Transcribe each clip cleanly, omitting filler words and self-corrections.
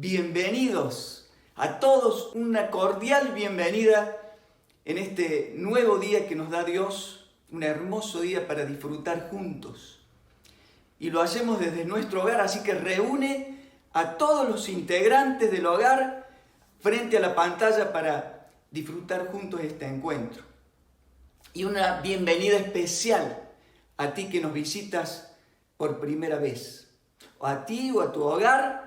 bienvenidos a todos, una cordial bienvenida en este nuevo día que nos da Dios, un hermoso día para disfrutar juntos. Y lo hacemos desde nuestro hogar, así que reúne a todos los integrantes del hogar frente a la pantalla para disfrutar juntos este encuentro. Y una bienvenida especial a ti que nos visitas por primera vez, o a ti o a tu hogar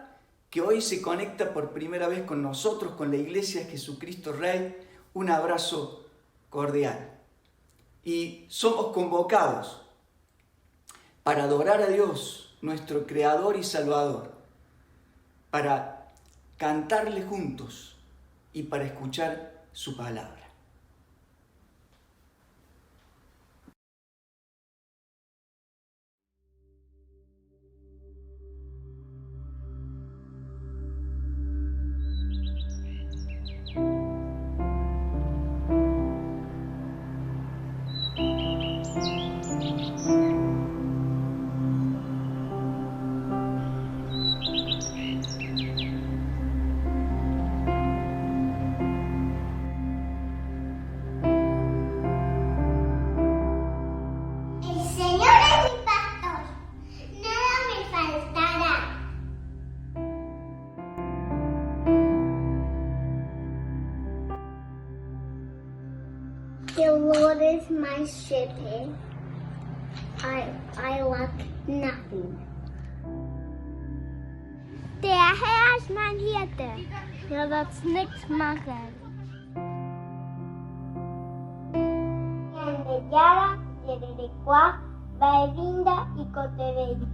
que hoy se conecta por primera vez con nosotros, con la Iglesia Jesucristo Rey. Un abrazo cordial. Y somos convocados para adorar a Dios, nuestro Creador y Salvador, para cantarle juntos y para escuchar su palabra. The Lord is my shepherd. I lack nothing. Der Herr ist mein Hirte. Mir wird's nichts machen. Yara, Yererekwa, Baerinda y Cotebelli.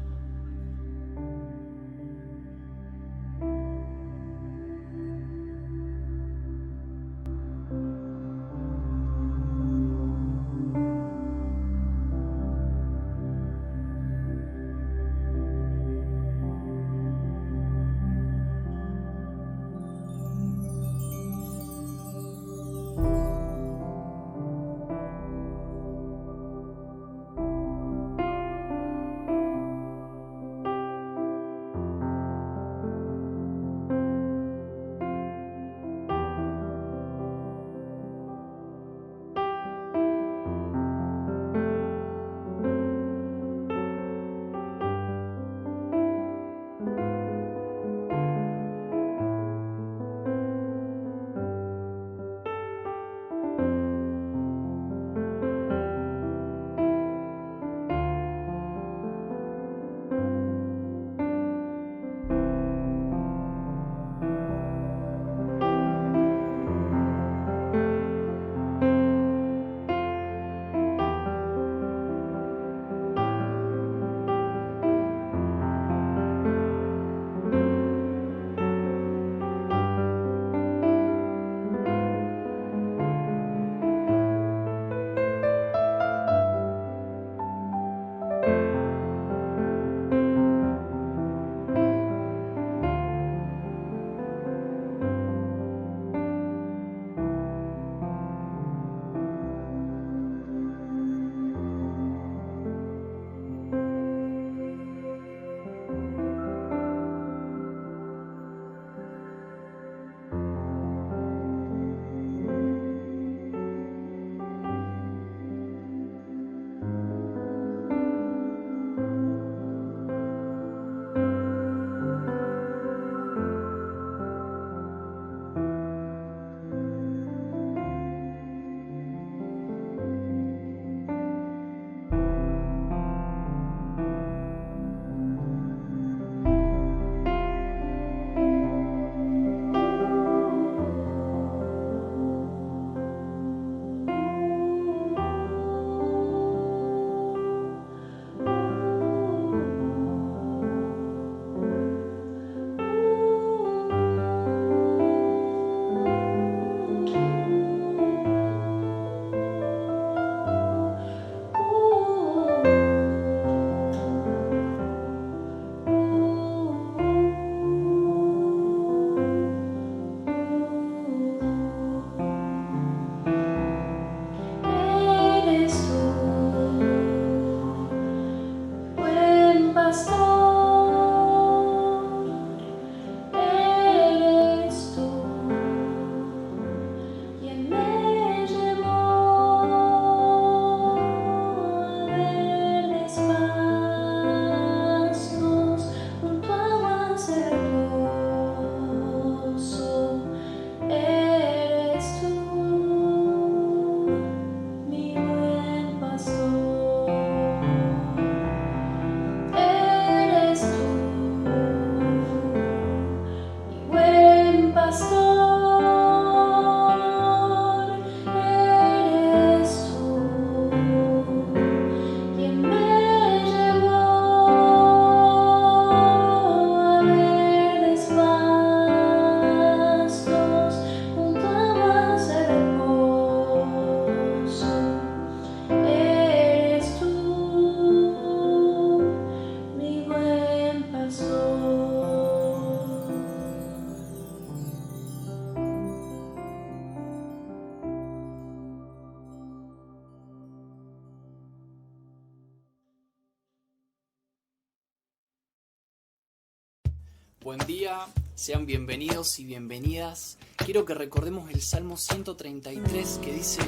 Buen día, sean bienvenidos y bienvenidas. Quiero que recordemos el Salmo 133 que dice: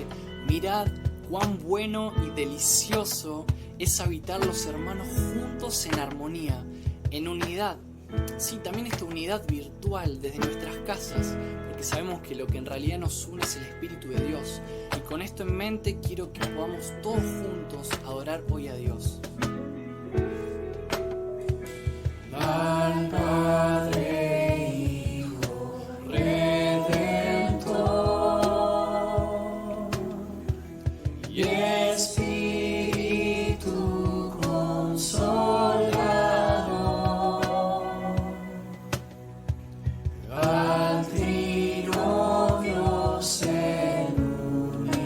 mirad cuán bueno y delicioso es habitar los hermanos juntos en armonía, en unidad. Sí, también esta unidad virtual desde nuestras casas, porque sabemos que lo que en realidad nos une es el Espíritu de Dios. Y con esto en mente quiero que podamos todos juntos adorar hoy a Dios. Al Padre, Hijo, Redentor y Espíritu Consolador, al Trino Dios en unidad.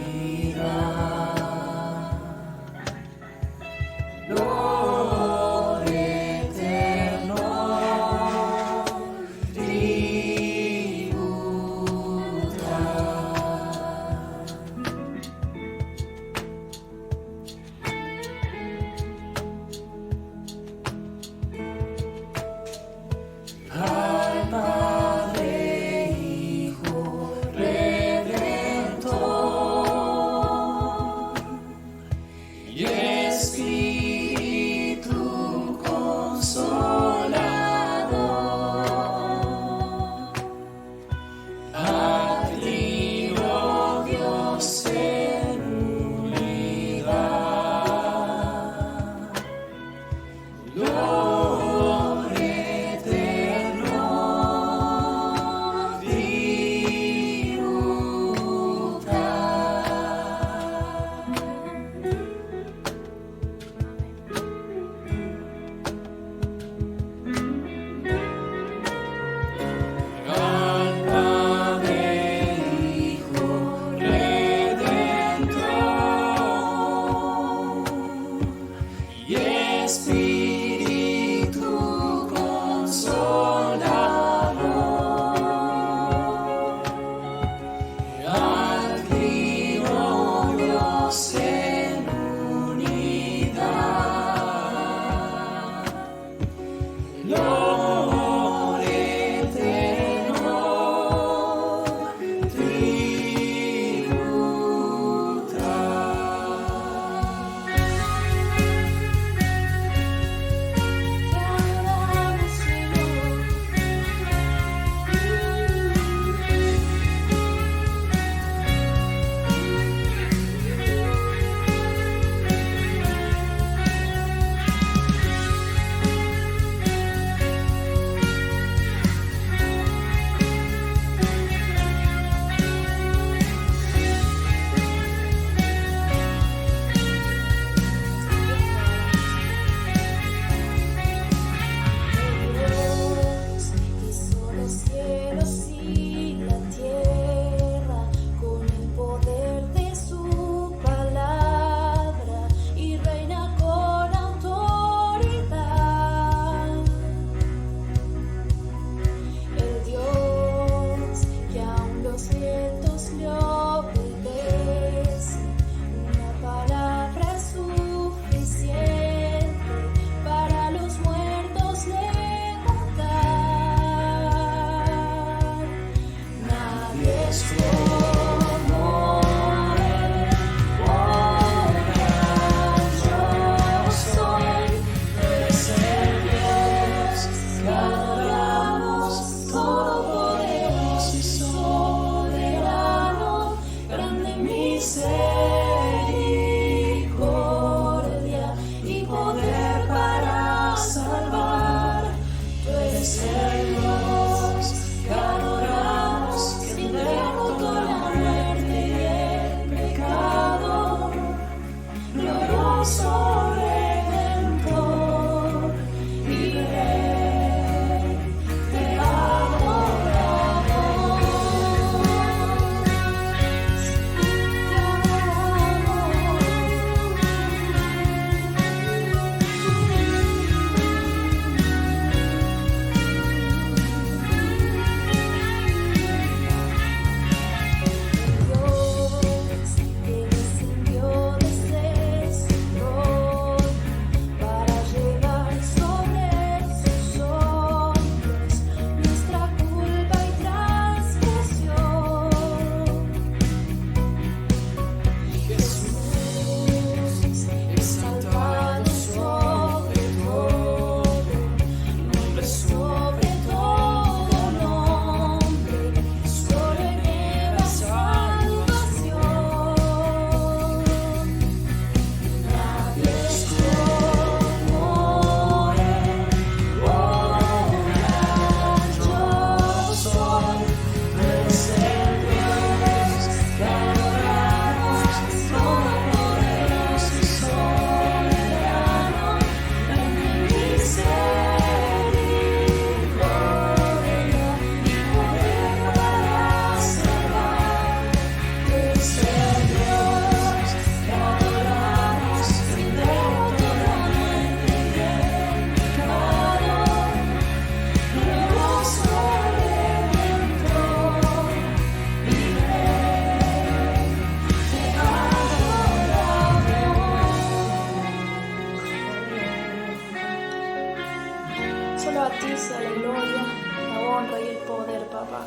Solo a ti sea la gloria, la honra y el poder, papá.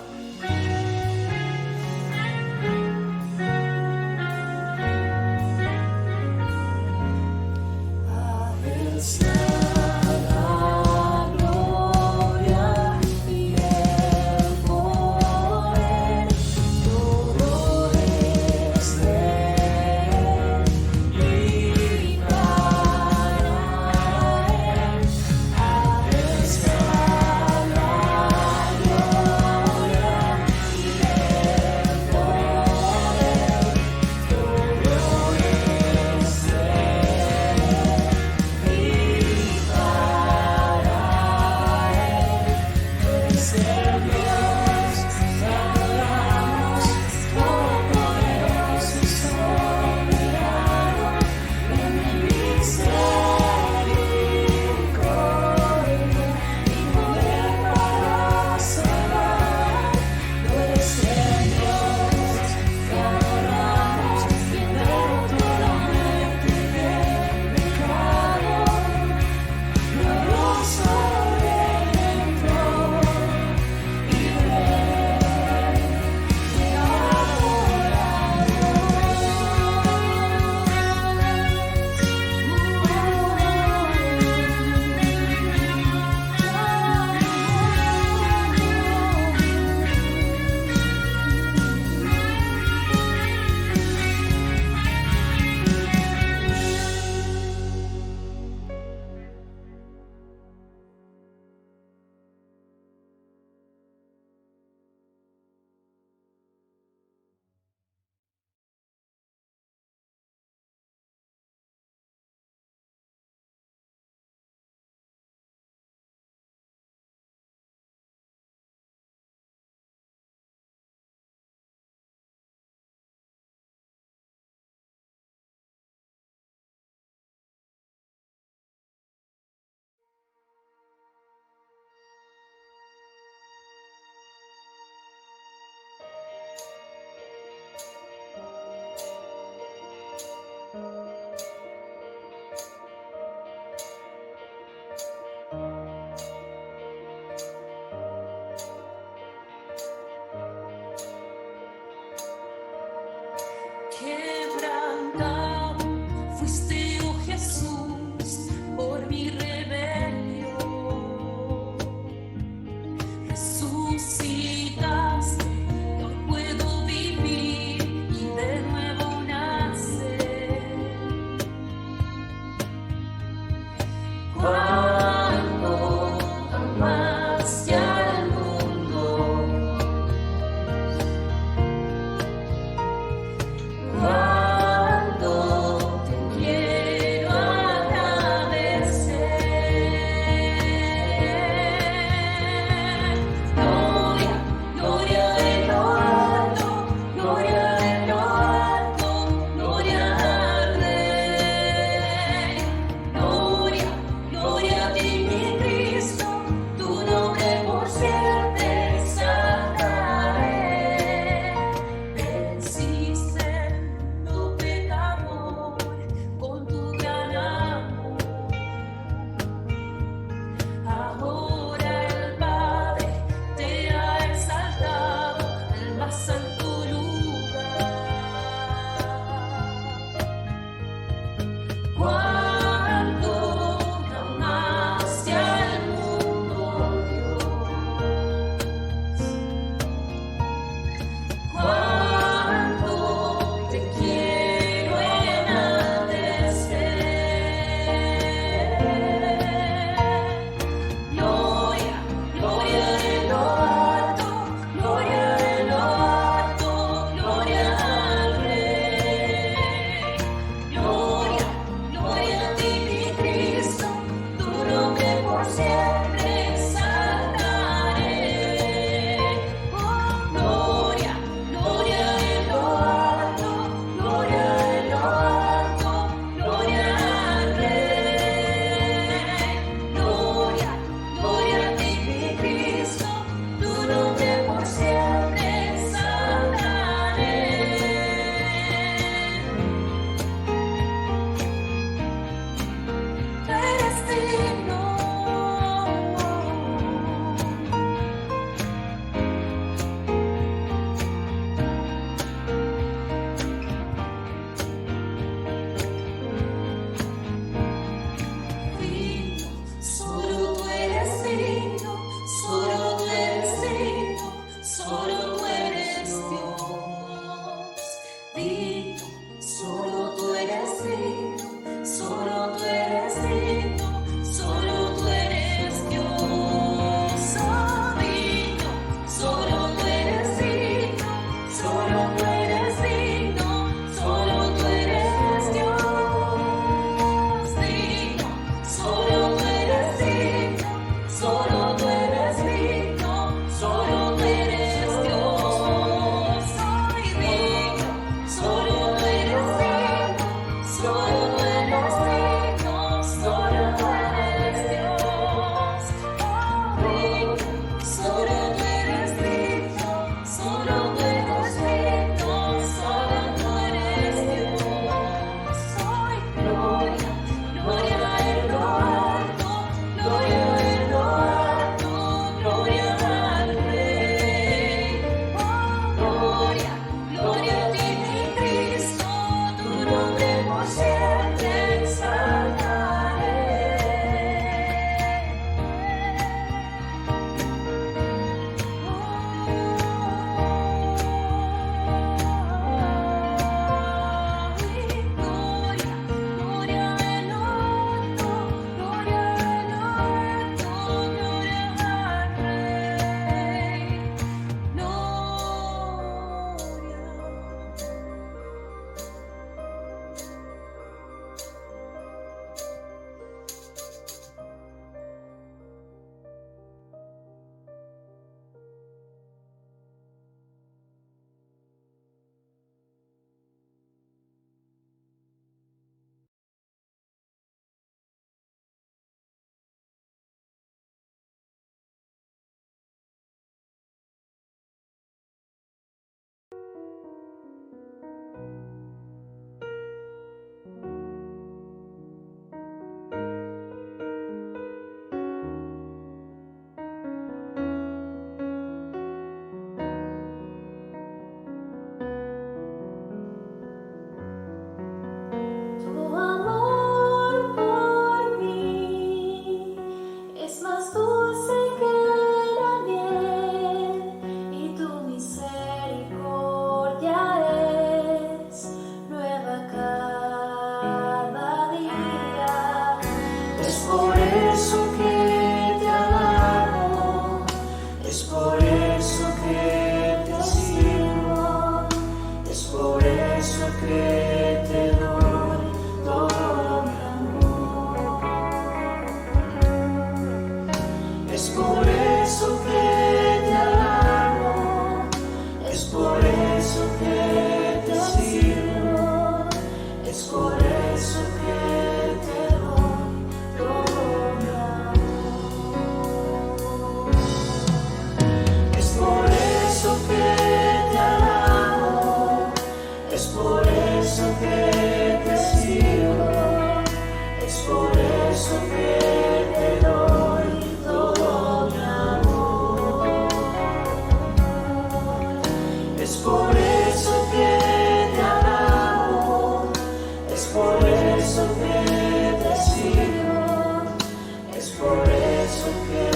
por eso que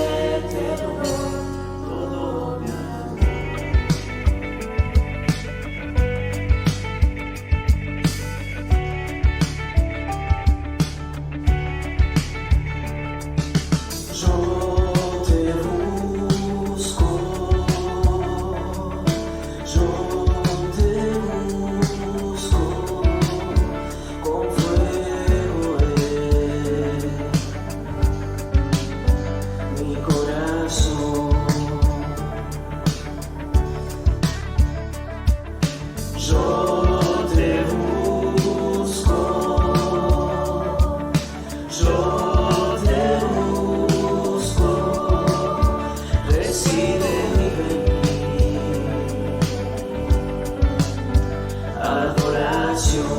te doy todo mi amor. Yo te busco, yo te busco, con fuego en mi corazón. Yo te busco, yo te busco, reside en mí adoración.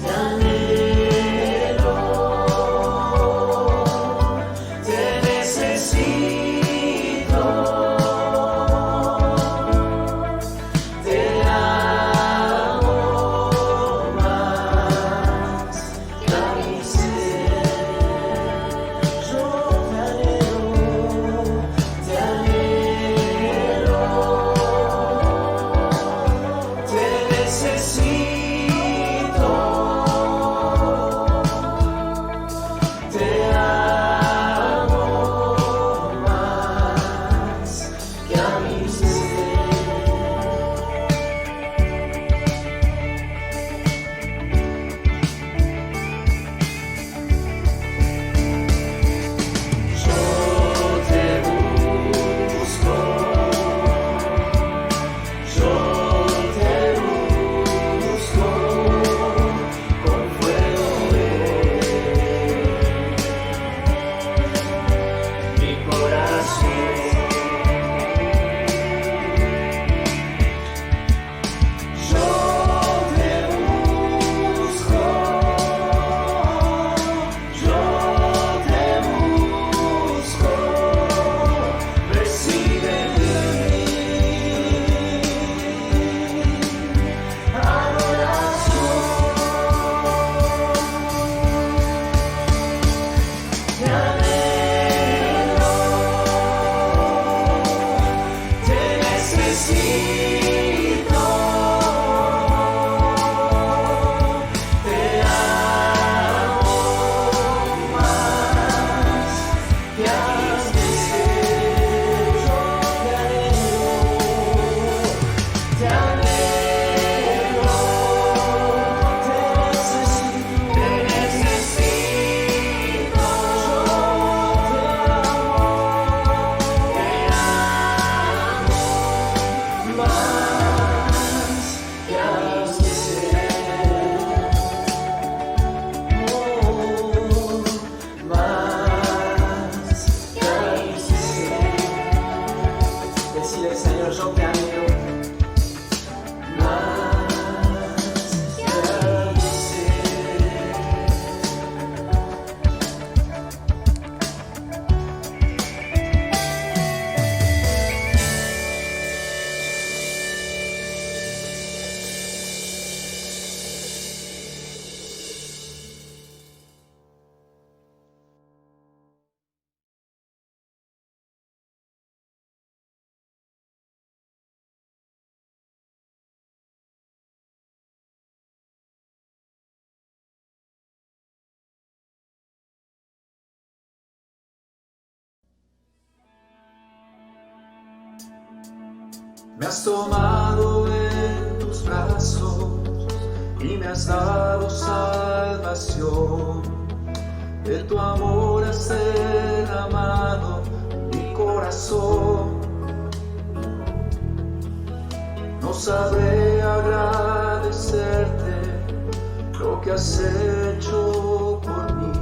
Te anhelo, te necesito, te amo más que a mi ser. Yo te anhelo, te anhelo, te necesito, te amo más que a mi ser. Yo te busco, yo te busco, con fuego en mi corazón. Yo te busco, yo te busco, reside en mí adoración. Te anhelo, te necesito, te amo más que a mi ser. Yo te anhelo, te necesito, te necesito, más que a mi ser. Más que a mi ser. Decirle, Señor, yo te anhelo más que a mi ser. Me has tomado en tus brazos y me has dado salvación. De tu amor has derramado mi corazón. No sabré agradecerte lo que has hecho por mí.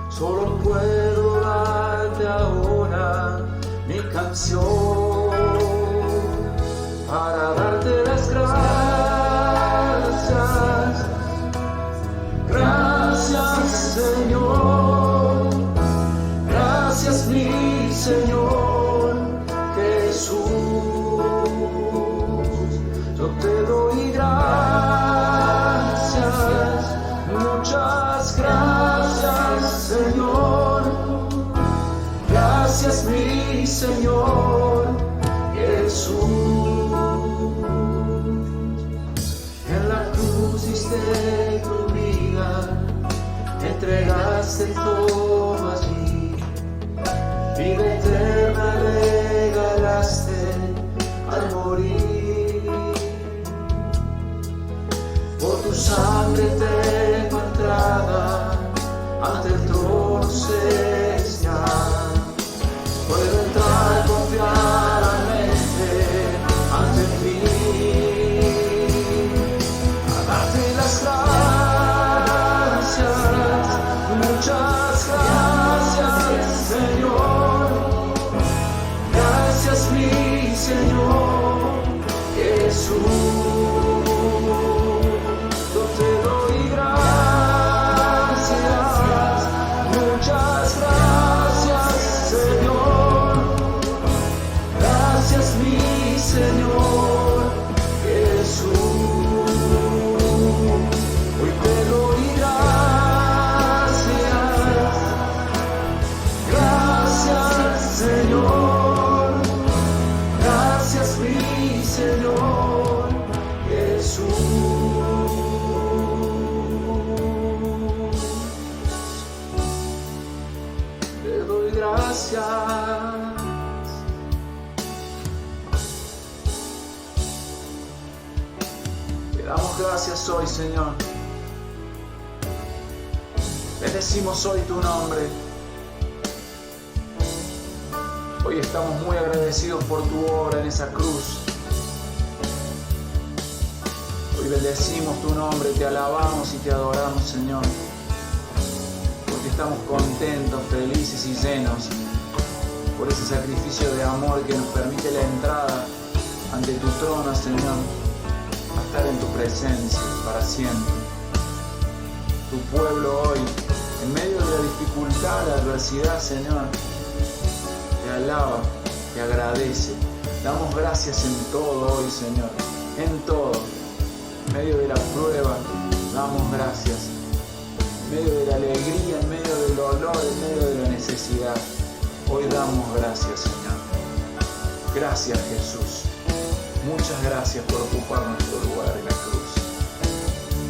Solo puedo darte ahora mi canción para darte las gracias. Gracias, Señor. Gracias, mi Señor Jesús. Yo te doy gracias. dejaste todo allí, vida eterna regalaste al morir. Por tu sangre tengo entrada ante el trono celestial. Puedo entrar confiadamente ante ti, a darte las gracias, muchas gracias, Señor. Gracias, mi Señor Jesús. Yo te doy gracias, muchas gracias, Señor. Gracias, mi Señor Jesús. Hoy te doy gracias, gracias, Señor. Gracias, mi Señor Jesús. Te doy gracias. Te damos gracias hoy, Señor. Bendecimos hoy tu nombre. Hoy estamos muy agradecidos por tu obra en esa cruz. Hoy bendecimos tu nombre, te alabamos y te adoramos, Señor. Porque estamos contentos, felices y llenos por ese sacrificio de amor que nos permite la entrada ante tu trono, Señor, a estar en tu presencia para siempre. Tu pueblo hoy, en medio de la dificultad, la adversidad, Señor, te alaba, te agradece. Damos gracias en todo hoy, Señor, en todo. En medio de la prueba, damos gracias. En medio de la alegría, en medio del dolor, en medio de la necesidad. Hoy damos gracias, Señor. Gracias, Jesús. Muchas gracias por ocupar nuestro lugar en la cruz.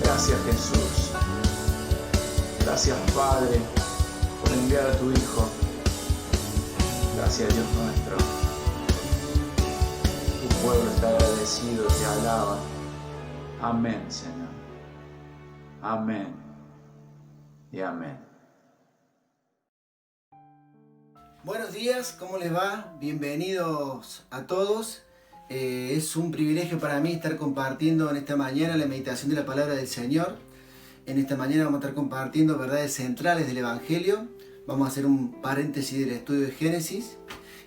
Gracias, Jesús. Gracias, Padre, por enviar a tu Hijo. Gracias, Dios nuestro. Tu pueblo está agradecido, te alaba. Amén, Señor. Amén y amén. Buenos días, ¿cómo les va? Bienvenidos a todos. Es un privilegio para mí estar compartiendo en esta mañana la meditación de la palabra del Señor. En esta mañana vamos a estar compartiendo verdades centrales del Evangelio. Vamos a hacer un paréntesis del estudio de Génesis.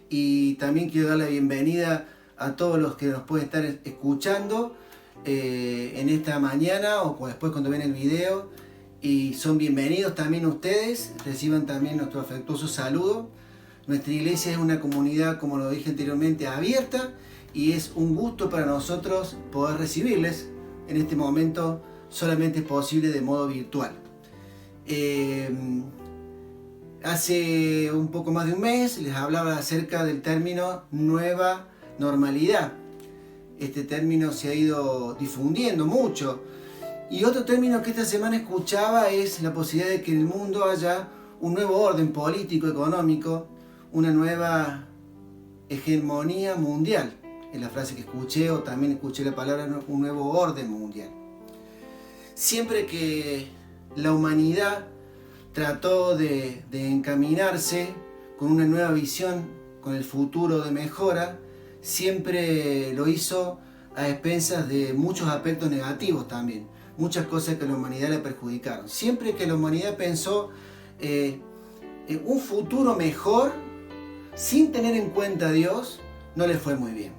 Y también quiero dar la bienvenida a todos los que nos pueden estar escuchando en esta mañana o después cuando ven el video. Y son bienvenidos también ustedes. Reciban también nuestro afectuoso saludo. Nuestra iglesia es una comunidad, como lo dije anteriormente, abierta. Y es un gusto para nosotros poder recibirles. En este momento solamente es posible de modo virtual. Hace un poco más de un mes les hablaba acerca del término nueva normalidad. Este término se ha ido difundiendo mucho. Y otro término que esta semana escuchaba es la posibilidad de que en el mundo haya un nuevo orden político, económico, una nueva hegemonía mundial. Es la frase que escuché, o también escuché la palabra un nuevo orden mundial. Siempre que la humanidad trató de encaminarse con una nueva visión, con el futuro de mejora, siempre lo hizo a expensas de muchos aspectos negativos también, muchas cosas que a la humanidad le perjudicaron. Siempre que la humanidad pensó en un futuro mejor, sin tener en cuenta a Dios, no le fue muy bien.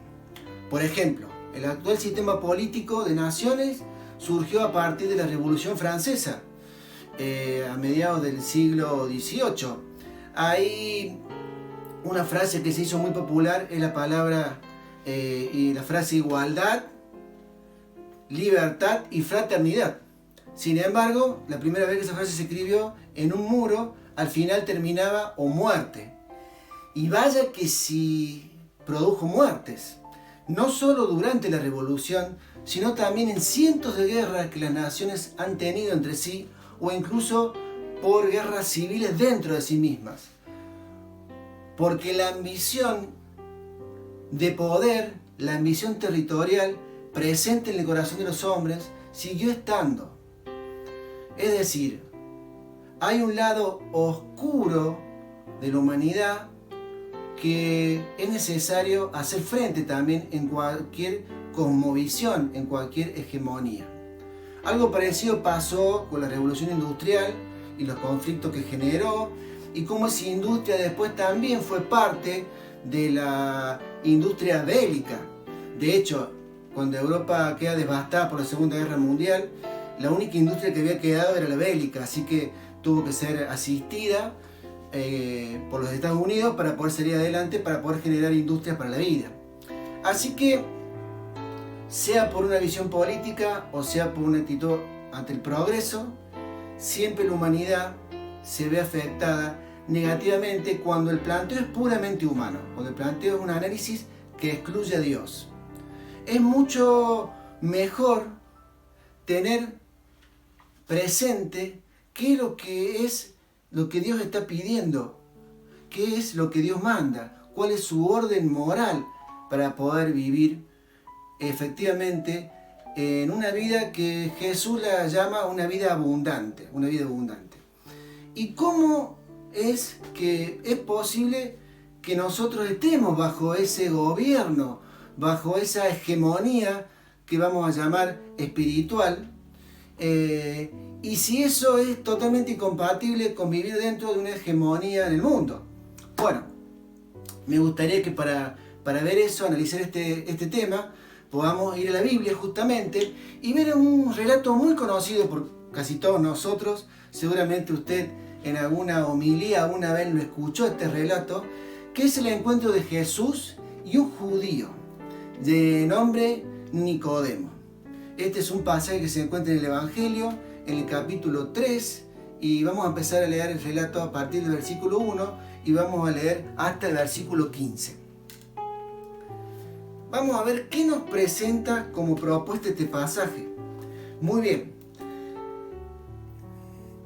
Por ejemplo, el actual sistema político de naciones surgió a partir de la Revolución Francesa, a mediados del siglo XVIII. Hay una frase que se hizo muy popular, es la palabra y la frase igualdad, libertad y fraternidad. Sin embargo, la primera vez que esa frase se escribió en un muro, al final terminaba o muerte. Y vaya que si produjo muertes, no solo durante la Revolución, sino también en cientos de guerras que las naciones han tenido entre sí, o incluso por guerras civiles dentro de sí mismas. Porque la ambición de poder, la ambición territorial presente en el corazón de los hombres, siguió estando. Es decir, hay un lado oscuro de la humanidad que es necesario hacer frente también en cualquier cosmovisión, en cualquier hegemonía. Algo parecido pasó con la revolución industrial y los conflictos que generó, y cómo esa industria después también fue parte de la industria bélica. De hecho, cuando Europa queda devastada por la Segunda Guerra Mundial, la única industria que había quedado era la bélica, así que tuvo que ser asistida por los Estados Unidos para poder salir adelante, para poder generar industrias para la vida. Así que, sea por una visión política o sea por una actitud ante el progreso, siempre la humanidad se ve afectada negativamente cuando el planteo es puramente humano, cuando el planteo es un análisis que excluye a Dios. Es mucho mejor tener presente qué es lo que Dios está pidiendo, qué es lo que Dios manda, cuál es su orden moral para poder vivir efectivamente en una vida que Jesús la llama una vida abundante, una vida abundante. ¿Y cómo es que es posible que nosotros estemos bajo ese gobierno, bajo esa hegemonía que vamos a llamar espiritual? Y si eso es totalmente incompatible con vivir dentro de una hegemonía en el mundo. Bueno, me gustaría que para ver eso, analizar este tema, podamos ir a la Biblia justamente y ver un relato muy conocido por casi todos nosotros. Seguramente usted en alguna homilía alguna vez lo escuchó, este relato, que es el encuentro de Jesús y un judío de nombre Nicodemo. Este es un pasaje que se encuentra en el Evangelio, en el capítulo 3, y vamos a empezar a leer el relato a partir del versículo 1 y vamos a leer hasta el versículo 15. Vamos a ver qué nos presenta como propuesta este pasaje. Muy bien.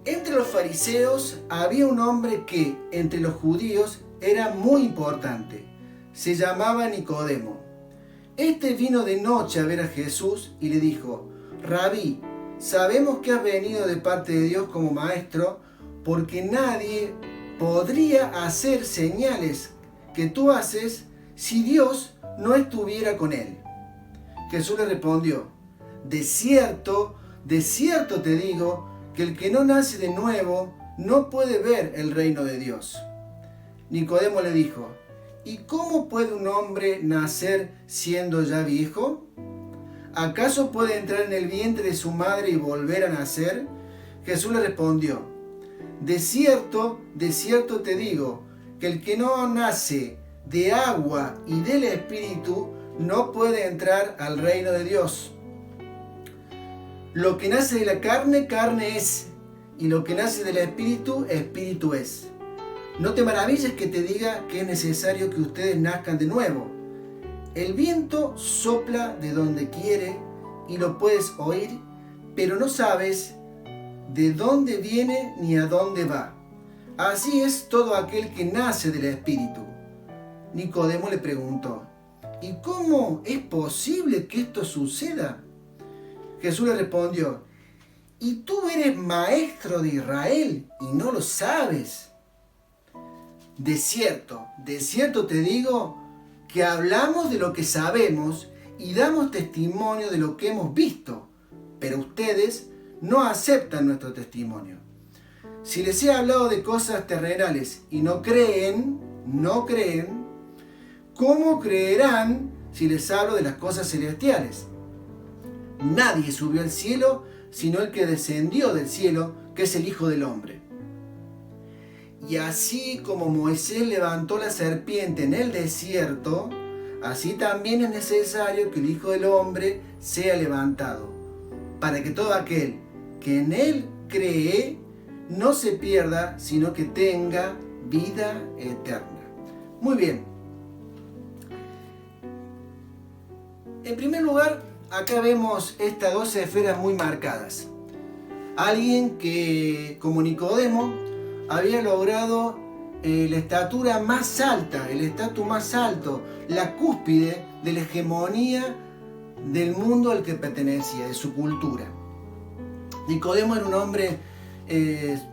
Entre los fariseos había un hombre que, entre los judíos, era muy importante. Se llamaba Nicodemo. Este vino de noche a ver a Jesús y le dijo: Rabí, sabemos que has venido de parte de Dios como maestro, porque nadie podría hacer señales que tú haces si Dios no estuviera con él. Jesús le respondió: de cierto te digo, que el que no nace de nuevo no puede ver el reino de Dios. Nicodemo le dijo: ¿y cómo puede un hombre nacer siendo ya viejo? ¿Acaso puede entrar en el vientre de su madre y volver a nacer? Jesús le respondió: de cierto te digo, que el que no nace de agua y del Espíritu no puede entrar al reino de Dios. Lo que nace de la carne, carne es, y lo que nace del Espíritu, Espíritu es. No te maravilles que te diga que es necesario que ustedes nazcan de nuevo. El viento sopla de donde quiere y lo puedes oír, pero no sabes de dónde viene ni a dónde va. Así es todo aquel que nace del Espíritu. Nicodemo le preguntó: ¿y cómo es posible que esto suceda? Jesús le respondió: ¿y tú eres maestro de Israel y no lo sabes? De cierto te digo que hablamos de lo que sabemos y damos testimonio de lo que hemos visto, pero ustedes no aceptan nuestro testimonio. Si les he hablado de cosas terrenales y no creen, ¿cómo creerán si les hablo de las cosas celestiales? Nadie subió al cielo sino el que descendió del cielo, que es el Hijo del Hombre. Y así como Moisés levantó la serpiente en el desierto, así también es necesario que el Hijo del Hombre sea levantado, para que todo aquel que en él cree no se pierda, sino que tenga vida eterna. Muy bien. En primer lugar, acá vemos estas dos esferas muy marcadas. alguien que, como Nicodemo, había logrado la estatura más alta, el estatus más alto, la cúspide de la hegemonía del mundo al que pertenecía, de su cultura. Nicodemo era un hombre,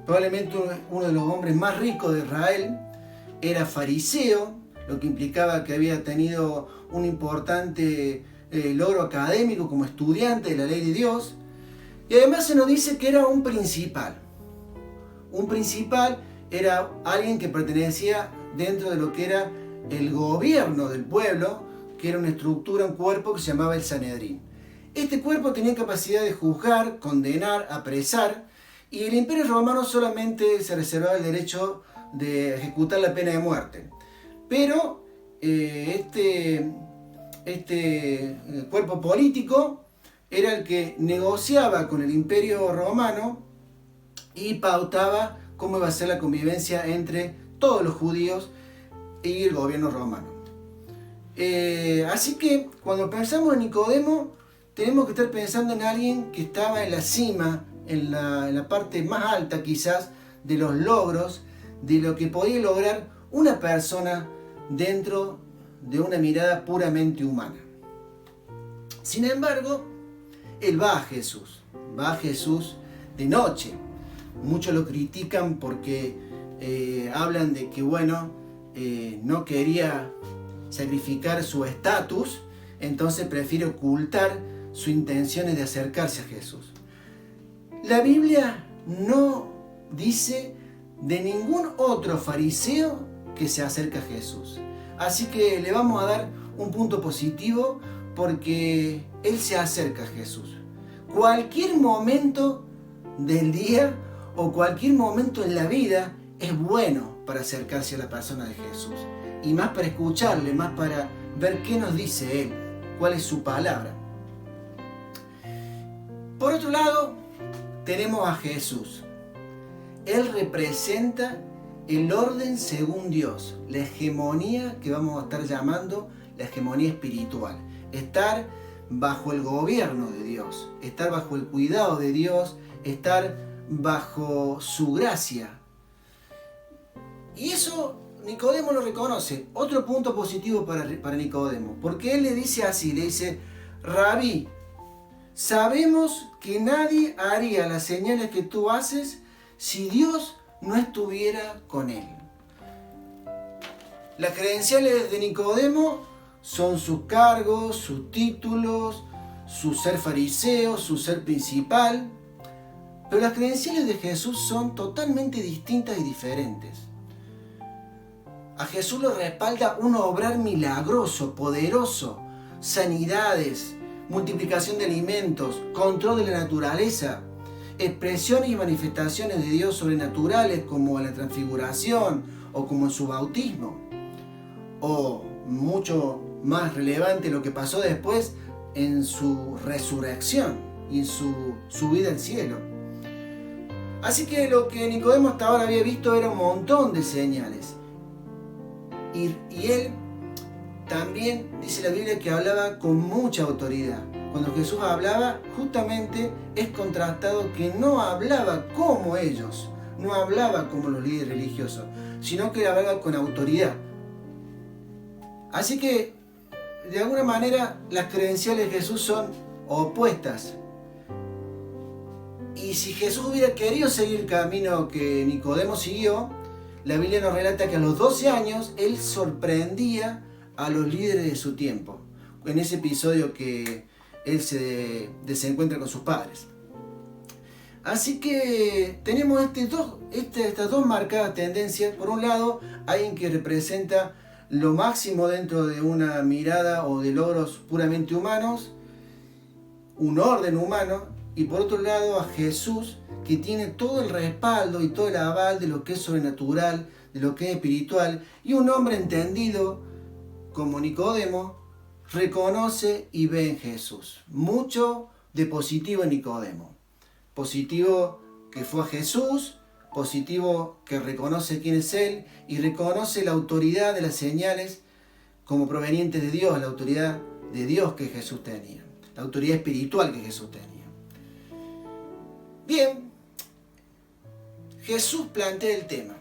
probablemente uno de los hombres más ricos de Israel, era fariseo, lo que implicaba que había tenido un importante logro académico como estudiante de la ley de Dios, y además se nos dice que era un principal. Un principal era alguien que pertenecía dentro de lo que era el gobierno del pueblo, que era una estructura, un cuerpo que se llamaba el Sanedrín. Este cuerpo tenía capacidad de juzgar, condenar, apresar, y el Imperio Romano solamente se reservaba el derecho de ejecutar la pena de muerte. Pero este cuerpo político era el que negociaba con el Imperio Romano y pautaba cómo iba a ser la convivencia entre todos los judíos y el gobierno romano. Así que cuando pensamos en Nicodemo, tenemos que estar pensando en alguien que estaba en la cima, en la parte más alta quizás de los logros, de lo que podía lograr una persona dentro de una mirada puramente humana. Sin embargo, él va a Jesús de noche. Muchos lo critican porque hablan de que, no quería sacrificar su estatus, entonces prefiere ocultar sus intenciones de acercarse a Jesús. La Biblia no dice de ningún otro fariseo que se acerca a Jesús. Así que le vamos a dar un punto positivo porque él se acerca a Jesús. Cualquier momento del día o cualquier momento en la vida es bueno para acercarse a la persona de Jesús. Y más para escucharle, más para ver qué nos dice Él, cuál es su palabra. Por otro lado, tenemos a Jesús. Él representa el orden según Dios, la hegemonía que vamos a estar llamando la hegemonía espiritual. Estar bajo el gobierno de Dios, estar bajo el cuidado de Dios, estar bajo su gracia. Y eso Nicodemo lo reconoce. Otro punto positivo para Nicodemo, porque él le dice así, le dice: Rabí, sabemos que nadie haría las señales que tú haces si Dios no estuviera con él. Las credenciales de Nicodemo son sus cargos, sus títulos, su ser fariseo, su ser principal. Pero las credenciales de Jesús son totalmente distintas y diferentes. A Jesús lo respalda un obrar milagroso, poderoso, sanidades, multiplicación de alimentos, control de la naturaleza, expresiones y manifestaciones de Dios sobrenaturales como en la transfiguración o como en su bautismo, o mucho más relevante lo que pasó después en su resurrección y en su subida al cielo. Así que lo que Nicodemo hasta ahora había visto era un montón de señales. Y él también, dice la Biblia, que hablaba con mucha autoridad. Cuando Jesús hablaba, justamente es contrastado que no hablaba como ellos, no hablaba como los líderes religiosos, sino que hablaba con autoridad. Así que, de alguna manera, las credenciales de Jesús son opuestas. Y si Jesús hubiera querido seguir el camino que Nicodemo siguió, la Biblia nos relata que a los 12 años él sorprendía a los líderes de su tiempo, en ese episodio que él se desencuentra con sus padres. Así que tenemos estas dos marcadas tendencias. Por un lado, alguien que representa lo máximo dentro de una mirada o de logros puramente humanos, un orden humano, y por otro lado a Jesús, que tiene todo el respaldo y todo el aval de lo que es sobrenatural, de lo que es espiritual, y un hombre entendido como Nicodemo reconoce y ve en Jesús. Mucho de positivo en Nicodemo. Positivo que fue a Jesús, positivo que reconoce quién es Él y reconoce la autoridad de las señales como provenientes de Dios, la autoridad de Dios que Jesús tenía, la autoridad espiritual que Jesús tenía. Bien, Jesús plantea el tema,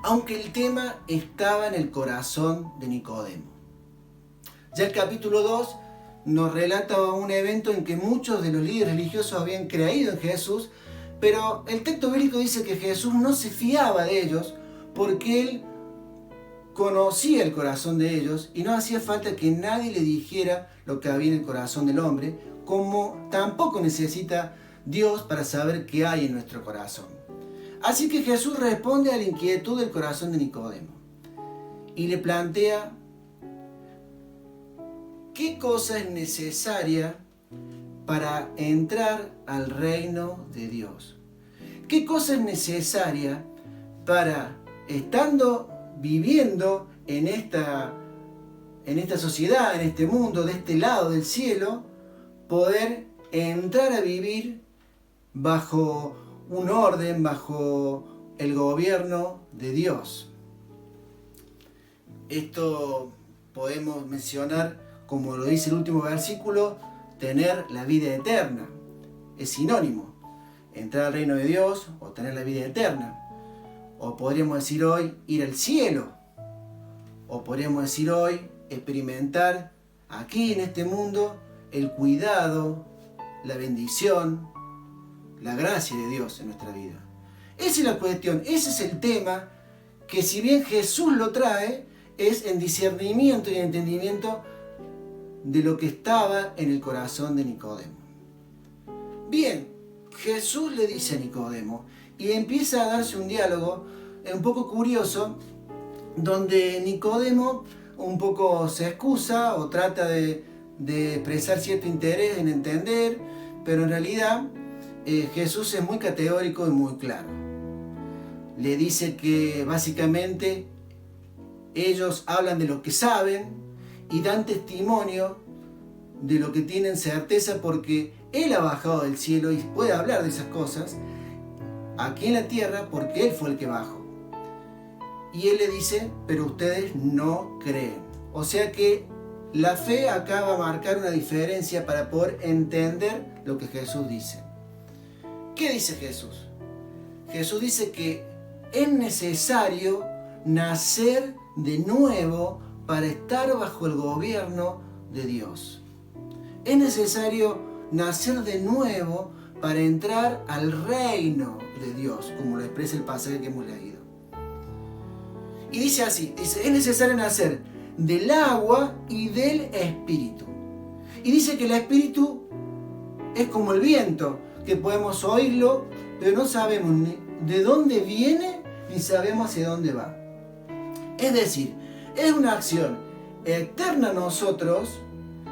aunque el tema estaba en el corazón de Nicodemo. Ya el capítulo 2 nos relata un evento en que muchos de los líderes religiosos habían creído en Jesús, pero el texto bíblico dice que Jesús no se fiaba de ellos porque Él conocía el corazón de ellos y no hacía falta que nadie le dijera lo que había en el corazón del hombre, como tampoco necesita Dios para saber qué hay en nuestro corazón. Así que Jesús responde a la inquietud del corazón de Nicodemo y le plantea qué cosa es necesaria para entrar al reino de Dios. ¿Qué cosa es necesaria para, estando viviendo en esta sociedad, en este mundo, de este lado del cielo, poder entrar a vivir bajo un orden, bajo el gobierno de Dios? Esto podemos mencionar, como lo dice el último versículo, tener la vida eterna. Es sinónimo. Entrar al reino de Dios o tener la vida eterna. O podríamos decir hoy, ir al cielo. O podríamos decir hoy, experimentar aquí en este mundo el cuidado, la bendición, la gracia de Dios en nuestra vida. Esa es la cuestión, ese es el tema que, si bien Jesús lo trae, es en discernimiento y entendimiento de lo que estaba en el corazón de Nicodemo. Bien, Jesús le dice a Nicodemo y empieza a darse un diálogo un poco curioso, donde Nicodemo un poco se excusa o trata de expresar cierto interés en entender, pero en realidad Jesús es muy categórico y muy claro. Le dice que básicamente ellos hablan de lo que saben y dan testimonio de lo que tienen certeza, porque Él ha bajado del cielo y puede hablar de esas cosas aquí en la tierra porque Él fue el que bajó. Y Él le dice, pero ustedes no creen. O sea que la fe acá va a marcar una diferencia para poder entender lo que Jesús dice. ¿Qué dice Jesús? Jesús dice que es necesario nacer de nuevo para estar bajo el gobierno de Dios. Es necesario nacer de nuevo para entrar al reino de Dios, como lo expresa el pasaje que hemos leído. Y dice así, es necesario nacer del agua y del espíritu. Y dice que el espíritu es como el viento, que podemos oírlo, pero no sabemos ni de dónde viene ni sabemos hacia dónde va. Es decir, es una acción externa a nosotros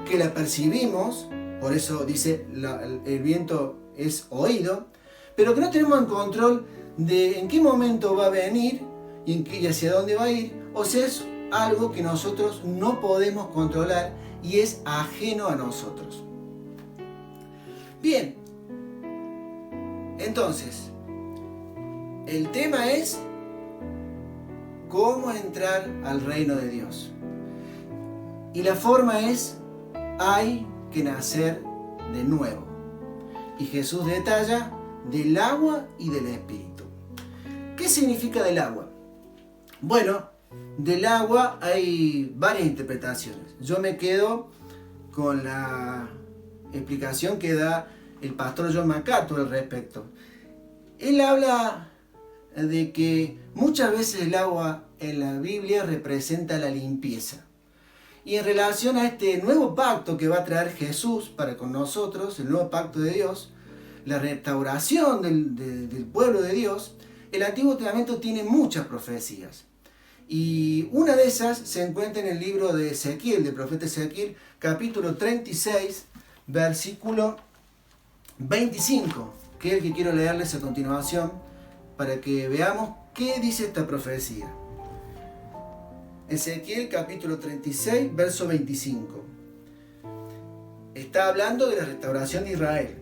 que la percibimos, por eso dice el viento es oído, pero que no tenemos en control de en qué momento va a venir y hacia dónde va a ir. O sea, es algo que nosotros no podemos controlar y es ajeno a nosotros. Bien, entonces, el tema es cómo entrar al reino de Dios. Y la forma es, hay que nacer de nuevo. Y Jesús detalla del agua y del espíritu. ¿Qué significa del agua? Bueno, del agua hay varias interpretaciones. Yo me quedo con la explicación que da el pastor John MacArthur al respecto. Él habla de que muchas veces el agua en la Biblia representa la limpieza. Y en relación a este nuevo pacto que va a traer Jesús para con nosotros, el nuevo pacto de Dios, la restauración del pueblo de Dios, el Antiguo Testamento tiene muchas profecías. Y una de esas se encuentra en el libro de Ezequiel, del profeta Ezequiel, capítulo 36, versículo 25, que es el que quiero leerles a continuación para que veamos qué dice esta profecía. Ezequiel capítulo 36, verso 25. Está hablando de la restauración de Israel.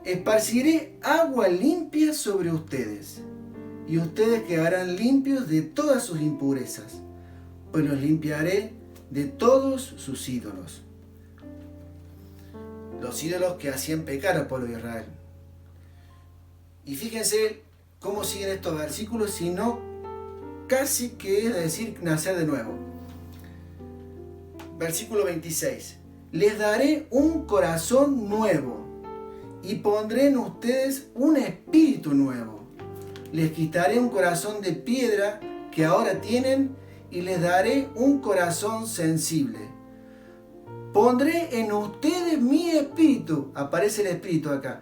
Esparciré agua limpia sobre ustedes, y ustedes quedarán limpios de todas sus impurezas, pues los limpiaré de todos sus ídolos. Los ídolos que hacían pecar al pueblo de Israel. Y fíjense cómo siguen estos versículos, sino casi que es decir, nacer de nuevo. Versículo 26. Les daré un corazón nuevo y pondré en ustedes un espíritu nuevo. Les quitaré un corazón de piedra que ahora tienen y les daré un corazón sensible. Pondré en ustedes mi espíritu, aparece el espíritu acá,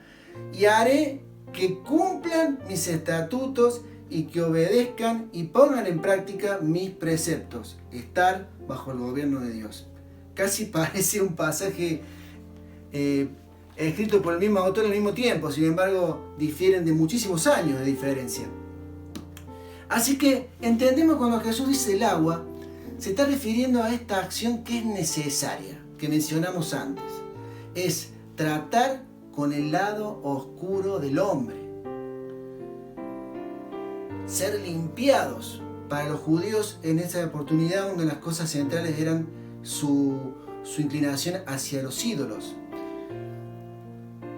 y haré que cumplan mis estatutos y que obedezcan y pongan en práctica mis preceptos. Estar bajo el gobierno de Dios. Casi parece un pasaje escrito por el mismo autor al mismo tiempo, sin embargo difieren de muchísimos años de diferencia. Así que entendemos cuando Jesús dice el agua, se está refiriendo a esta acción que es necesaria, que mencionamos antes. Es tratar con el lado oscuro del hombre. Ser limpiados. Para los judíos en esa oportunidad una de las cosas centrales eran su inclinación hacia los ídolos.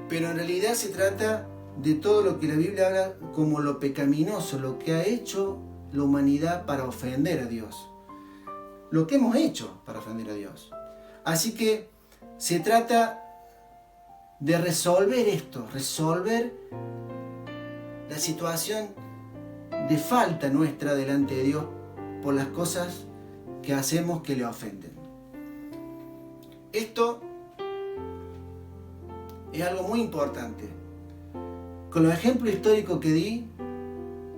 Pero en realidad se trata de todo lo que la Biblia habla como lo pecaminoso, lo que ha hecho la humanidad para ofender a Dios. Lo que hemos hecho para ofender a Dios. Así que se trata de resolver esto, resolver la situación de falta nuestra delante de Dios por las cosas que hacemos que le ofenden. Esto es algo muy importante. Con los ejemplos históricos que di,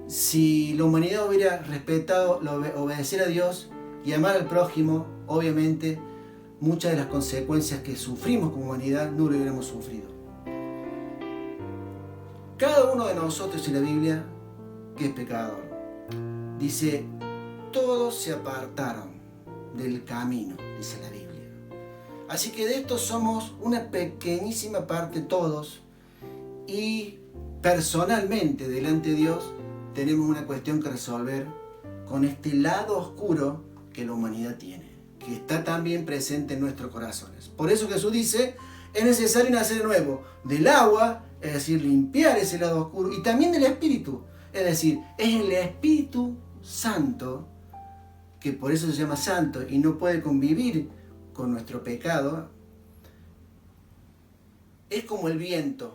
si la humanidad hubiera respetado, obedecer a Dios y amar al prójimo, obviamente muchas de las consecuencias que sufrimos como humanidad no lo hubiéramos sufrido. Cada uno de nosotros en la Biblia que es pecador, dice, todos se apartaron del camino, dice la Biblia. Así que de esto somos una pequeñísima parte todos y personalmente delante de Dios tenemos una cuestión que resolver con este lado oscuro que la humanidad tiene, que está también presente en nuestros corazones. Por eso Jesús dice, es necesario nacer de nuevo del agua, es decir, limpiar ese lado oscuro, y también del Espíritu, es decir, es el Espíritu Santo, que por eso se llama santo y no puede convivir con nuestro pecado. Es como el viento,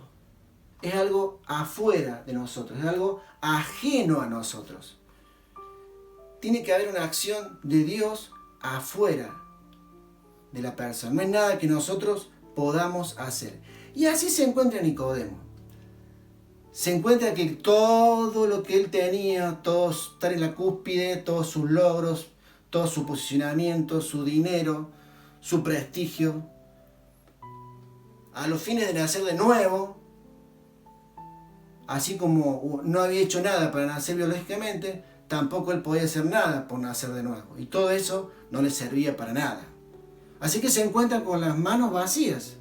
es algo afuera de nosotros, es algo ajeno a nosotros. Tiene que haber una acción de Dios afuera de la persona, no es nada que nosotros podamos hacer. Y así se encuentra Nicodemo. Se encuentra que todo lo que él tenía, todo estar en la cúspide, todos sus logros, todo su posicionamiento, su dinero, su prestigio, a los fines de nacer de nuevo, así como no había hecho nada para nacer biológicamente, tampoco él podía hacer nada por nacer de nuevo. Y todo eso no le servía para nada. Así que se encuentra con las manos vacías,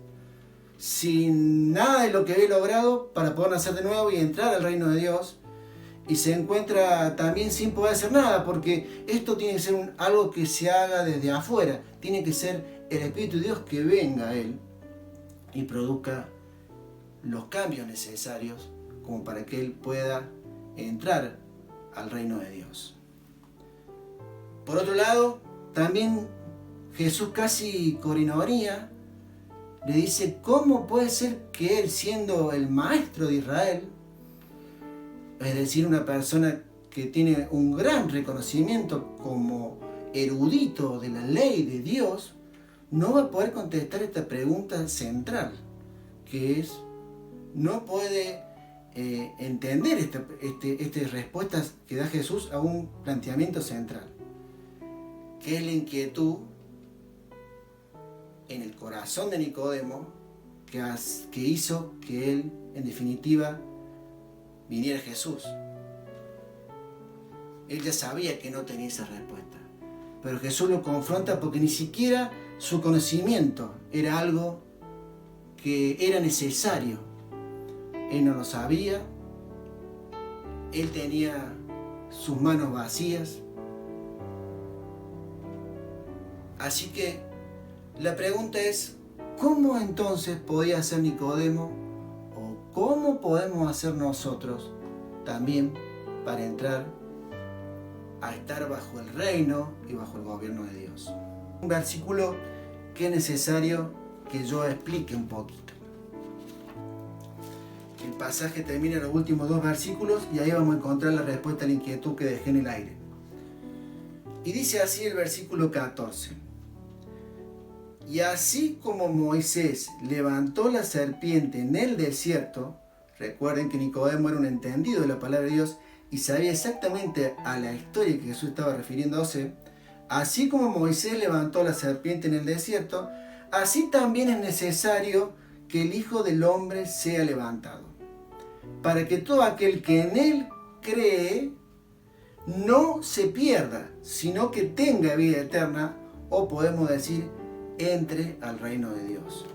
sin nada de lo que había logrado para poder nacer de nuevo y entrar al reino de Dios. Y se encuentra también sin poder hacer nada, porque esto tiene que ser algo que se haga desde afuera. Tiene que ser el Espíritu de Dios que venga a él y produzca los cambios necesarios como para que él pueda entrar al reino de Dios. Por otro lado, también Jesús casi con ironía le dice, ¿cómo puede ser que él, siendo el maestro de Israel, es decir, una persona que tiene un gran reconocimiento como erudito de la ley de Dios, no va a poder contestar esta pregunta central, que es, no puede entender estas respuestas que da Jesús a un planteamiento central, que es la inquietud en el corazón de Nicodemo que hizo que él, en definitiva, viniera Jesús. Él ya sabía que no tenía esa respuesta, pero Jesús lo confronta porque ni siquiera su conocimiento era algo que era necesario. Él no lo sabía, él tenía sus manos vacías. Así que la pregunta es, ¿cómo entonces podía ser Nicodemo, o ¿cómo podemos hacer nosotros también para entrar a estar bajo el reino y bajo el gobierno de Dios? Un versículo que es necesario que yo explique un poquito. El pasaje termina en los últimos 2 versículos y ahí vamos a encontrar la respuesta a la inquietud que dejé en el aire. Y dice así el versículo 14. Y así como Moisés levantó la serpiente en el desierto, recuerden que Nicodemo era un entendido de la palabra de Dios y sabía exactamente a la historia que Jesús estaba refiriéndose, así como Moisés levantó la serpiente en el desierto, así también es necesario que el Hijo del Hombre sea levantado, para que todo aquel que en él cree no se pierda, sino que tenga vida eterna, o podemos decir, entre al reino de Dios.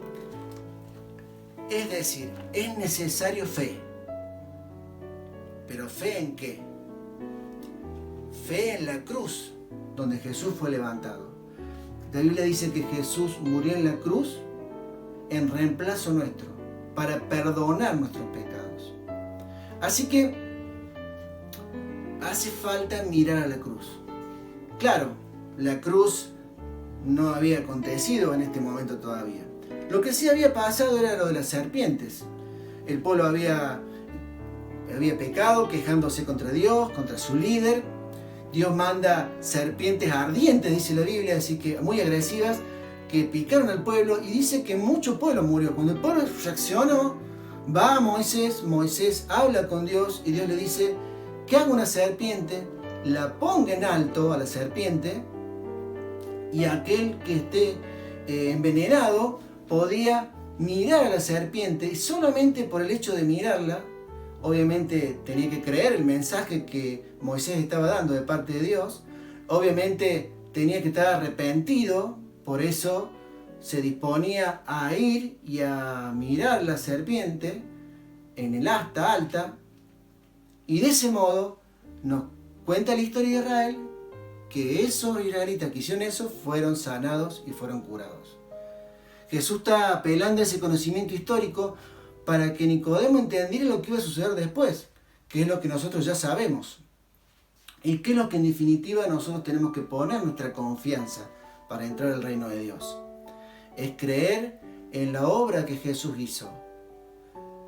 Es decir, es necesario fe. ¿Pero fe en qué? Fe en la cruz, donde Jesús fue levantado. La Biblia dice que Jesús murió en la cruz en reemplazo nuestro, para perdonar nuestros pecados. Así que hace falta mirar a la cruz. Claro, la cruz no había acontecido en este momento todavía. Lo que sí había pasado era lo de las serpientes. El pueblo había pecado, quejándose contra Dios, contra su líder. Dios manda serpientes ardientes, dice la Biblia, así que muy agresivas, que picaron al pueblo, y dice que mucho pueblo murió. Cuando el pueblo reaccionó, va a Moisés habla con Dios y Dios le dice que haga una serpiente, la ponga en alto a la serpiente, y aquel que esté envenenado podía mirar a la serpiente, y solamente por el hecho de mirarla, obviamente tenía que creer el mensaje que Moisés estaba dando de parte de Dios, obviamente tenía que estar arrepentido, por eso se disponía a ir y a mirar la serpiente en el asta alta, y de ese modo nos cuenta la historia de Israel que esos israelitas que hicieron eso fueron sanados y fueron curados. Jesús está apelando a ese conocimiento histórico para que Nicodemo entendiera lo que iba a suceder después, que es lo que nosotros ya sabemos, y que es lo que en definitiva nosotros tenemos que poner nuestra confianza para entrar al reino de Dios. Es creer en la obra que Jesús hizo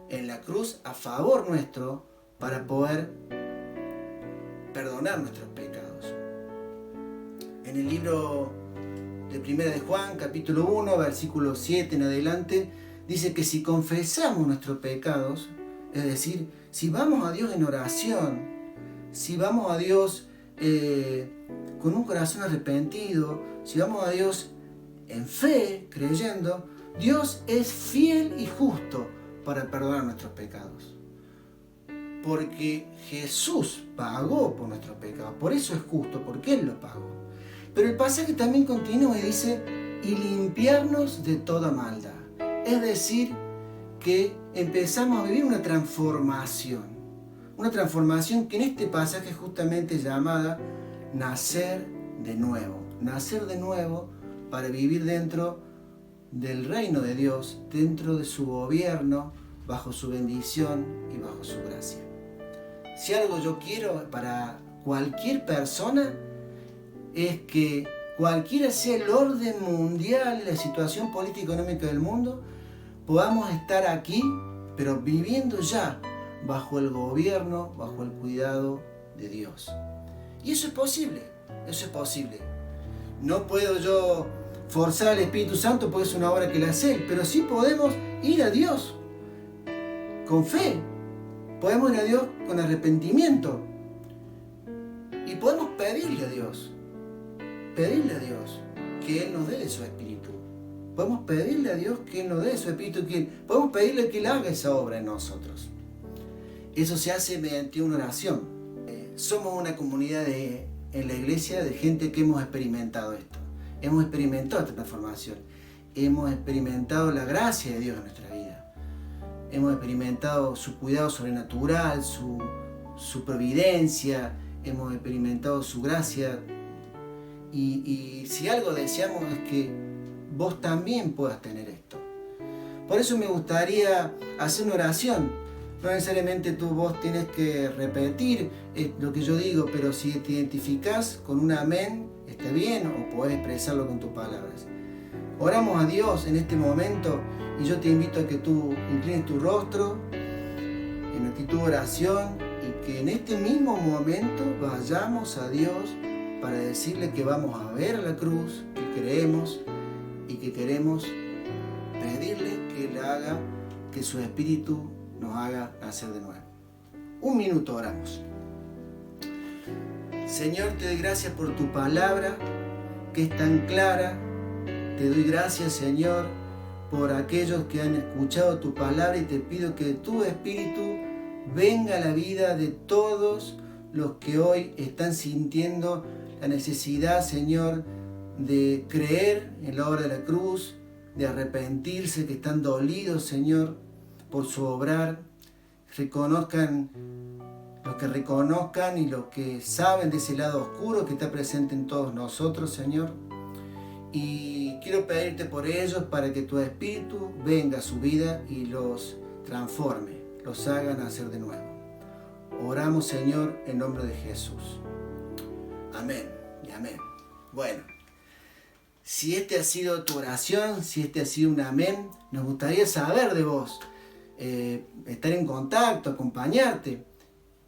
en la cruz a favor nuestro para poder perdonar nuestros pecados. En el libro de 1 de Juan, capítulo 1, versículo 7 en adelante, dice que si confesamos nuestros pecados, es decir, si vamos a Dios en oración, si vamos a Dios con un corazón arrepentido, si vamos a Dios en fe, creyendo, Dios es fiel y justo para perdonar nuestros pecados. Porque Jesús pagó por nuestros pecados, por eso es justo, porque Él lo pagó. Pero el pasaje también continúa y dice, y limpiarnos de toda maldad. Es decir, que empezamos a vivir una transformación que en este pasaje es justamente llamada nacer de nuevo para vivir dentro del reino de Dios, dentro de su gobierno, bajo su bendición y bajo su gracia. Si algo yo quiero para cualquier persona es que cualquiera sea el orden mundial, la situación política y económica del mundo, podamos estar aquí, pero viviendo ya bajo el gobierno, bajo el cuidado de Dios. Y eso es posible. No puedo yo forzar al Espíritu Santo porque es una obra que la hace Él, pero sí podemos ir a Dios con fe. Podemos ir a Dios con arrepentimiento. Y podemos pedirle a Dios que Él nos dé de su Espíritu. Podemos pedirle a Dios que Él nos dé de su Espíritu, podemos pedirle que Él haga esa obra en nosotros. Eso se hace mediante una oración. Somos una comunidad en la iglesia de gente que hemos experimentado esto. Hemos experimentado esta transformación. Hemos experimentado la gracia de Dios en nuestra vida. Hemos experimentado su cuidado sobrenatural, su providencia. Hemos experimentado su gracia. Y si algo deseamos es que vos también puedas tener esto. Por eso me gustaría hacer una oración. No necesariamente vos tienes que repetir lo que yo digo, pero si te identificás con un amén, está bien, o podés expresarlo con tus palabras. Oramos a Dios en este momento y yo te invito a que tú inclines tu rostro en actitud de oración y que en este mismo momento vayamos a Dios para decirle que vamos a ver a la cruz, que creemos y que queremos pedirle que Él haga, que su Espíritu nos haga nacer de nuevo. Un minuto oramos. Señor, te doy gracias por tu palabra, que es tan clara. Te doy gracias, Señor, por aquellos que han escuchado tu palabra y te pido que tu Espíritu venga a la vida de todos los que hoy están sintiendo la necesidad, Señor, de creer en la obra de la cruz, de arrepentirse, que están dolidos, Señor, por su obrar. Reconozcan los que reconozcan y los que saben de ese lado oscuro que está presente en todos nosotros, Señor. Y quiero pedirte por ellos para que tu Espíritu venga a su vida y los transforme, los haga nacer de nuevo. Oramos, Señor, en nombre de Jesús. Amén y amén. Bueno, si este ha sido tu oración, si este ha sido un amén, nos gustaría saber de vos, estar en contacto, acompañarte.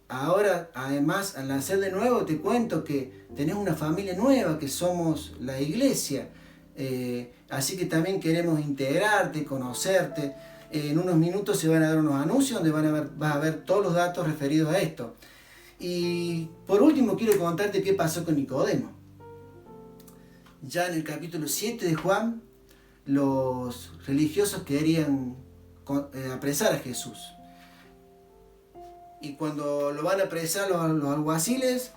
Ahora, además, al nacer de nuevo, te cuento que tenés una familia nueva, que somos la iglesia. Así que también queremos integrarte, conocerte. En unos minutos se van a dar unos anuncios donde vas a ver todos los datos referidos a esto. Y por último, quiero contarte qué pasó con Nicodemo. Ya en el capítulo 7 de Juan, los religiosos querían apresar a Jesús. Y cuando lo van a apresar los alguaciles,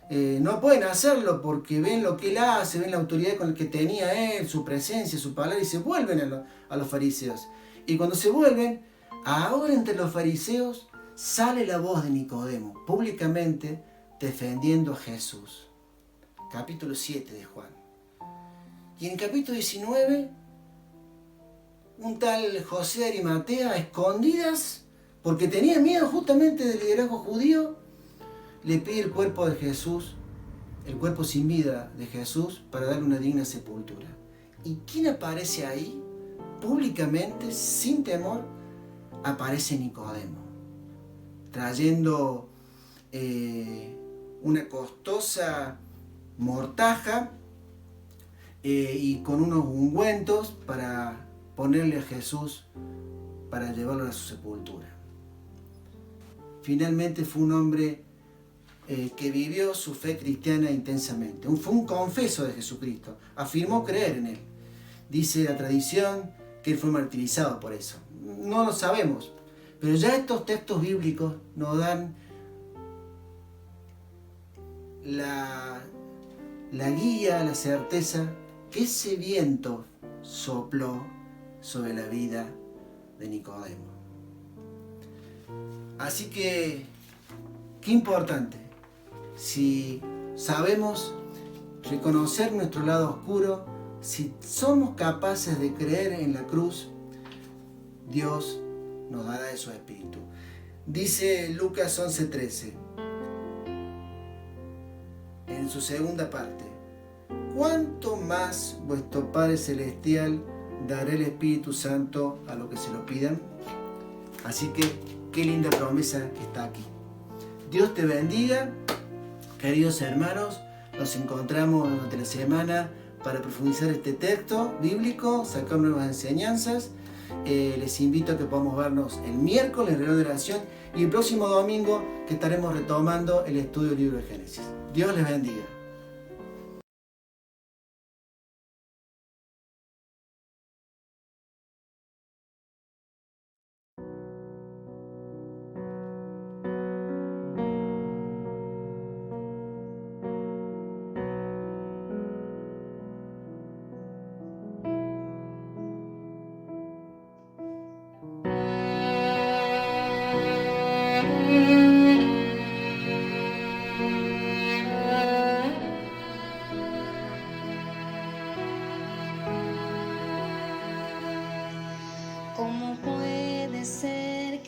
no pueden hacerlo porque ven lo que él hace, ven la autoridad con la que tenía él, su presencia, su palabra, y se vuelven a los fariseos. Y cuando se vuelven, ahora entre los fariseos sale la voz de Nicodemo, públicamente defendiendo a Jesús. Capítulo 7 de Juan. Y en el capítulo 19, un tal José de Arimatea, a escondidas, porque tenía miedo justamente del liderazgo judío, le pide el cuerpo de Jesús, el cuerpo sin vida de Jesús, para darle una digna sepultura. ¿Y quién aparece ahí? Públicamente, sin temor, aparece Nicodemo, trayendo una costosa mortaja y con unos ungüentos para ponerle a Jesús para llevarlo a su sepultura. Finalmente fue un hombre que vivió su fe cristiana intensamente. Fue un confeso de Jesucristo, afirmó creer en él. Dice la tradición que él fue martirizado por eso. No lo sabemos, pero ya estos textos bíblicos nos dan la guía, la certeza que ese viento sopló sobre la vida de Nicodemo. Así que, qué importante, si sabemos reconocer nuestro lado oscuro, si somos capaces de creer en la cruz, Dios nos dará de su Espíritu. Dice Lucas 11:13, en su segunda parte: ¿cuánto más vuestro Padre Celestial dará el Espíritu Santo a los que se lo pidan? Así que, qué linda promesa que está aquí. Dios te bendiga, queridos hermanos. Nos encontramos durante la semana para profundizar este texto bíblico, sacar nuevas enseñanzas. Les invito a que podamos vernos el miércoles en reunión de oración y el próximo domingo, que estaremos retomando el estudio del libro de Génesis. Dios les bendiga.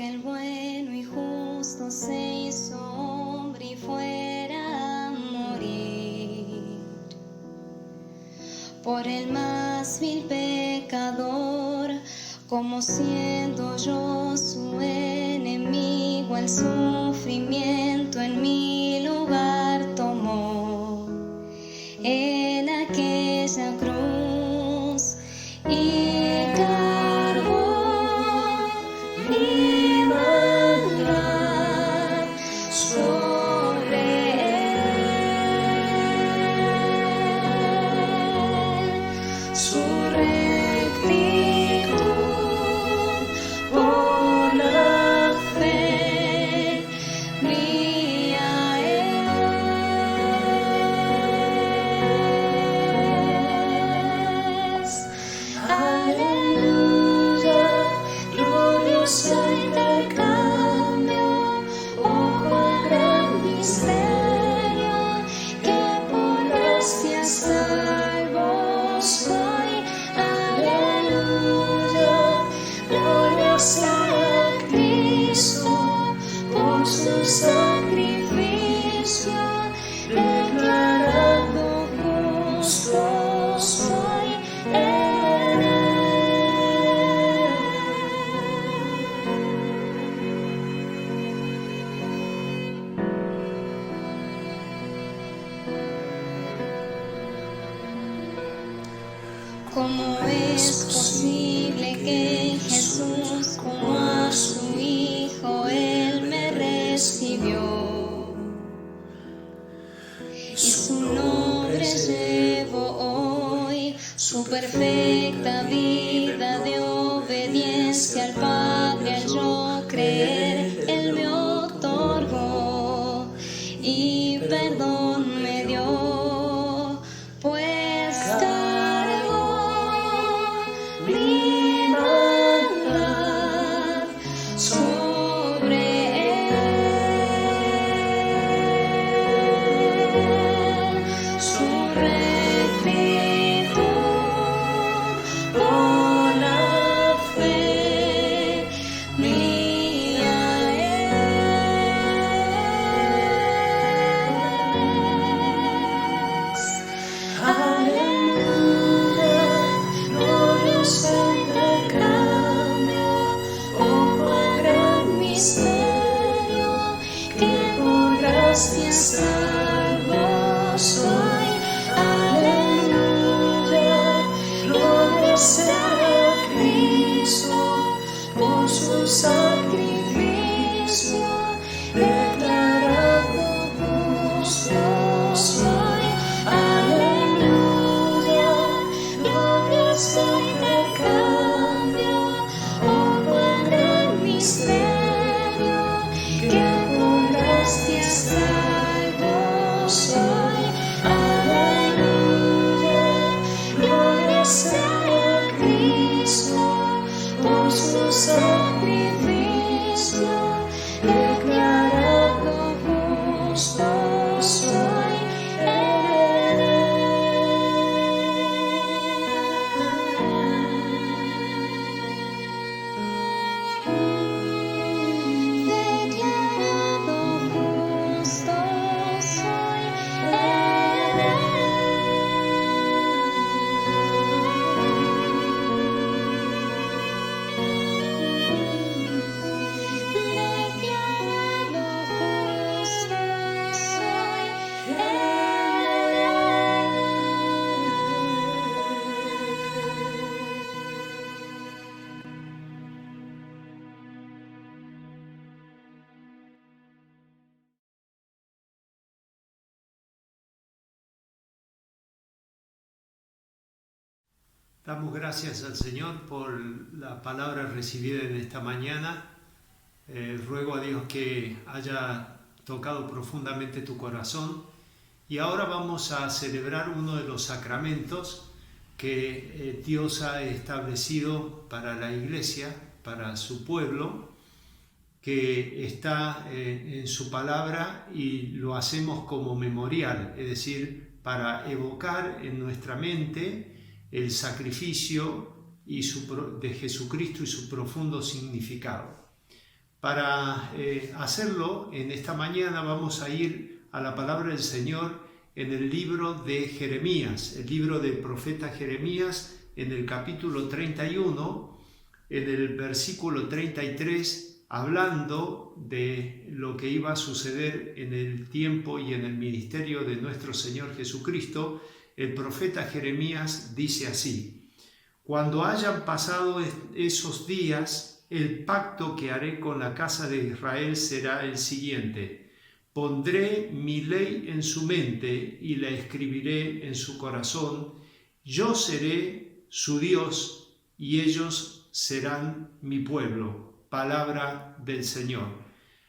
el bueno y justo se hizo hombre y fuera a morir por el más vil pecador, como siendo yo su enemigo, el sufrimiento en mi lugar tomó en aquella cruz y cargó mi maldad sobre él, su rectitud por la fe mía es. Aleluya, glorioso intercambio, oh cuán gran misterio, que por gracia salvo soy. Aleluya, gloria sea a Cristo, por su sacrificio, declarado justo soy en él. ¿Cómo es posible que Jesús, como a su Hijo, Él me recibió? Y su nombre llevo hoy, su perfecta vida de obediencia al Padre, al yo creer, Él me otorgó y perdón me dio, pues cargó mi maldad sobre él, su rectitud por la fe mía es. Aleluya, glorioso intercambio, oh cuán gran misterio, que por gracia salvo soy. Aleluya, gloria sea a Cristo, por su sacrificio, declarado justo soy. Aleluya, gloria sea intercambio, oh cuán gran misterio, que por gracia salvo soy. Aleluya, gloria sea a Cristo, por su sacrificio, declarado justo soy en él. Declarado justo soy en él. Damos gracias al Señor por la palabra recibida en esta mañana. Ruego a Dios que haya tocado profundamente tu corazón. Y ahora vamos a celebrar uno de los sacramentos que Dios ha establecido para la Iglesia, para su pueblo, que está en su palabra, y lo hacemos como memorial, es decir, para evocar en nuestra mente el sacrificio de Jesucristo y su profundo significado. Para hacerlo, en esta mañana vamos a ir a la palabra del Señor en el libro de Jeremías, el libro del profeta Jeremías, en el capítulo 31, en el versículo 33, hablando de lo que iba a suceder en el tiempo y en el ministerio de nuestro Señor Jesucristo. El profeta Jeremías dice así: cuando hayan pasado esos días, el pacto que haré con la casa de Israel será el siguiente: pondré mi ley en su mente y la escribiré en su corazón. Yo seré su Dios y ellos serán mi pueblo. Palabra del Señor.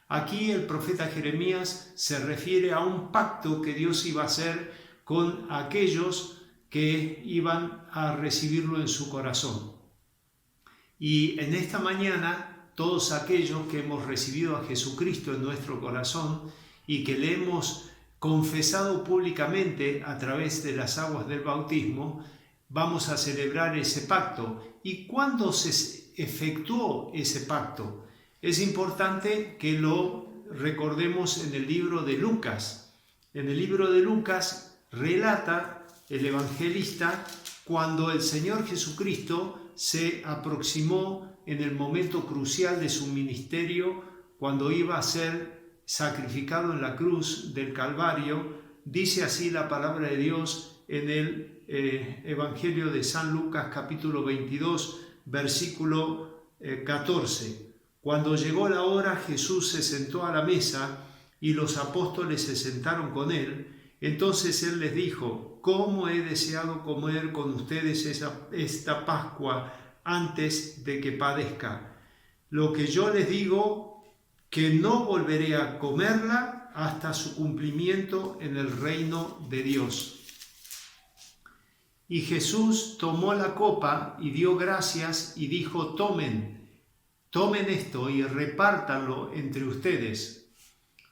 Aquí el profeta Jeremías se refiere a un pacto que Dios iba a hacer con aquellos que iban a recibirlo en su corazón. Y en esta mañana, todos aquellos que hemos recibido a Jesucristo en nuestro corazón y que le hemos confesado públicamente a través de las aguas del bautismo, vamos a celebrar ese pacto. ¿Y cuándo se efectuó ese pacto? Es importante que lo recordemos en el libro de Lucas. En el libro de Lucas relata el evangelista cuando el Señor Jesucristo se aproximó en el momento crucial de su ministerio, cuando iba a ser sacrificado en la cruz del Calvario. Dice así la palabra de Dios en el Evangelio de San Lucas, capítulo 22, versículo 14. Cuando llegó la hora, Jesús se sentó a la mesa y los apóstoles se sentaron con él. Entonces él les dijo: ¿cómo he deseado comer con ustedes esta Pascua antes de que padezca? Lo que yo les digo, que no volveré a comerla hasta su cumplimiento en el reino de Dios. Y Jesús tomó la copa y dio gracias y dijo: tomen esto y repártanlo entre ustedes.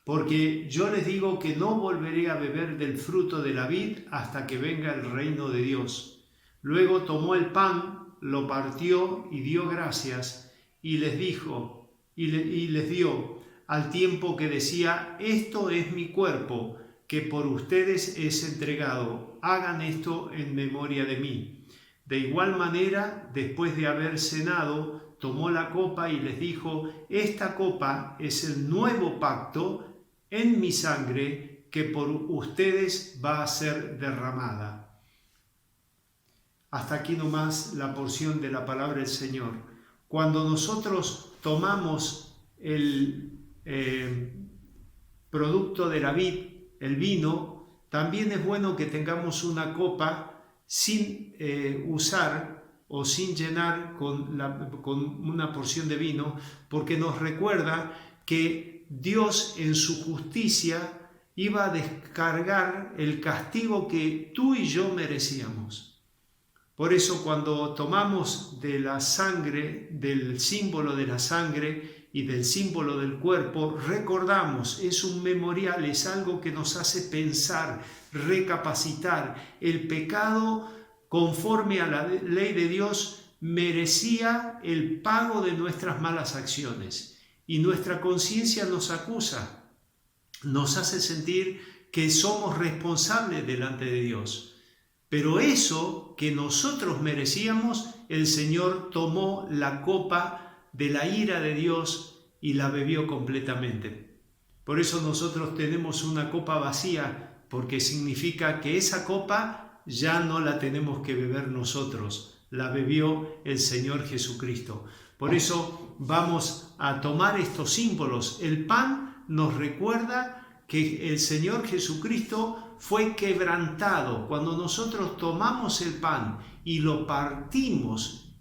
Porque yo les digo que no volveré a beber del fruto de la vid hasta que venga el reino de Dios. Luego tomó el pan, lo partió y dio gracias, y les dijo, y les dio, al tiempo que decía: esto es mi cuerpo, que por ustedes es entregado. Hagan esto en memoria de mí. De igual manera, después de haber cenado, tomó la copa y les dijo: esta copa es el nuevo pacto en mi sangre, que por ustedes va a ser derramada. Hasta aquí nomás la porción de la palabra del Señor. Cuando nosotros tomamos el producto de la vid, el vino, también es bueno que tengamos una copa sin usar o sin llenar con una porción de vino, porque nos recuerda que Dios en su justicia iba a descargar el castigo que tú y yo merecíamos. Por eso cuando tomamos de la sangre, del símbolo de la sangre y del símbolo del cuerpo, recordamos, es un memorial, es algo que nos hace pensar, recapacitar. El pecado, conforme a la ley de Dios, merecía el pago de nuestras malas acciones. Y nuestra conciencia nos acusa, nos hace sentir que somos responsables delante de Dios. Pero eso que nosotros merecíamos, el Señor tomó la copa de la ira de Dios y la bebió completamente. Por eso nosotros tenemos una copa vacía, porque significa que esa copa ya no la tenemos que beber nosotros, la bebió el Señor Jesucristo. Por eso vamos a tomar estos símbolos. El pan nos recuerda que el Señor Jesucristo fue quebrantado. Cuando nosotros tomamos el pan y lo partimos,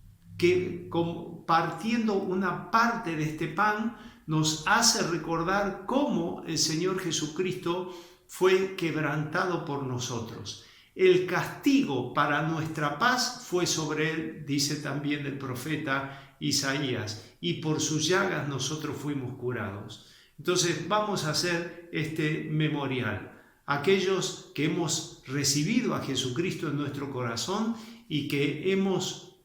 partiendo una parte de este pan, nos hace recordar cómo el Señor Jesucristo fue quebrantado por nosotros. El castigo para nuestra paz fue sobre él, dice también el profeta Isaías, y por sus llagas nosotros fuimos curados. Entonces vamos a hacer este memorial. Aquellos que hemos recibido a Jesucristo en nuestro corazón y que hemos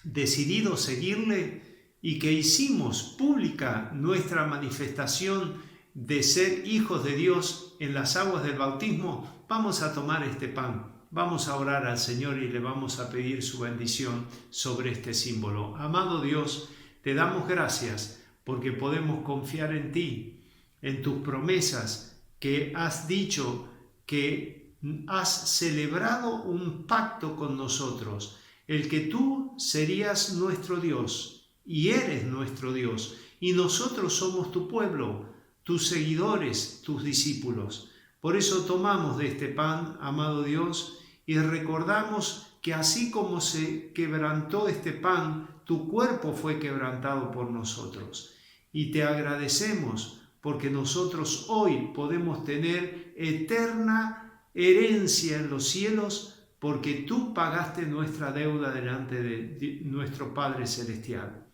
decidido seguirle, y que hicimos pública nuestra manifestación de ser hijos de Dios en las aguas del bautismo, vamos a tomar este pan, vamos a orar al Señor y le vamos a pedir su bendición sobre este símbolo. Amado Dios, te damos gracias porque podemos confiar en ti, en tus promesas, que has dicho que has celebrado un pacto con nosotros, el que tú serías nuestro Dios y eres nuestro Dios, y nosotros somos tu pueblo, tus seguidores, tus discípulos. Por eso tomamos de este pan, amado Dios, y recordamos que así como se quebrantó este pan, tu cuerpo fue quebrantado por nosotros. Y te agradecemos porque nosotros hoy podemos tener eterna herencia en los cielos, porque tú pagaste nuestra deuda delante de nuestro Padre Celestial.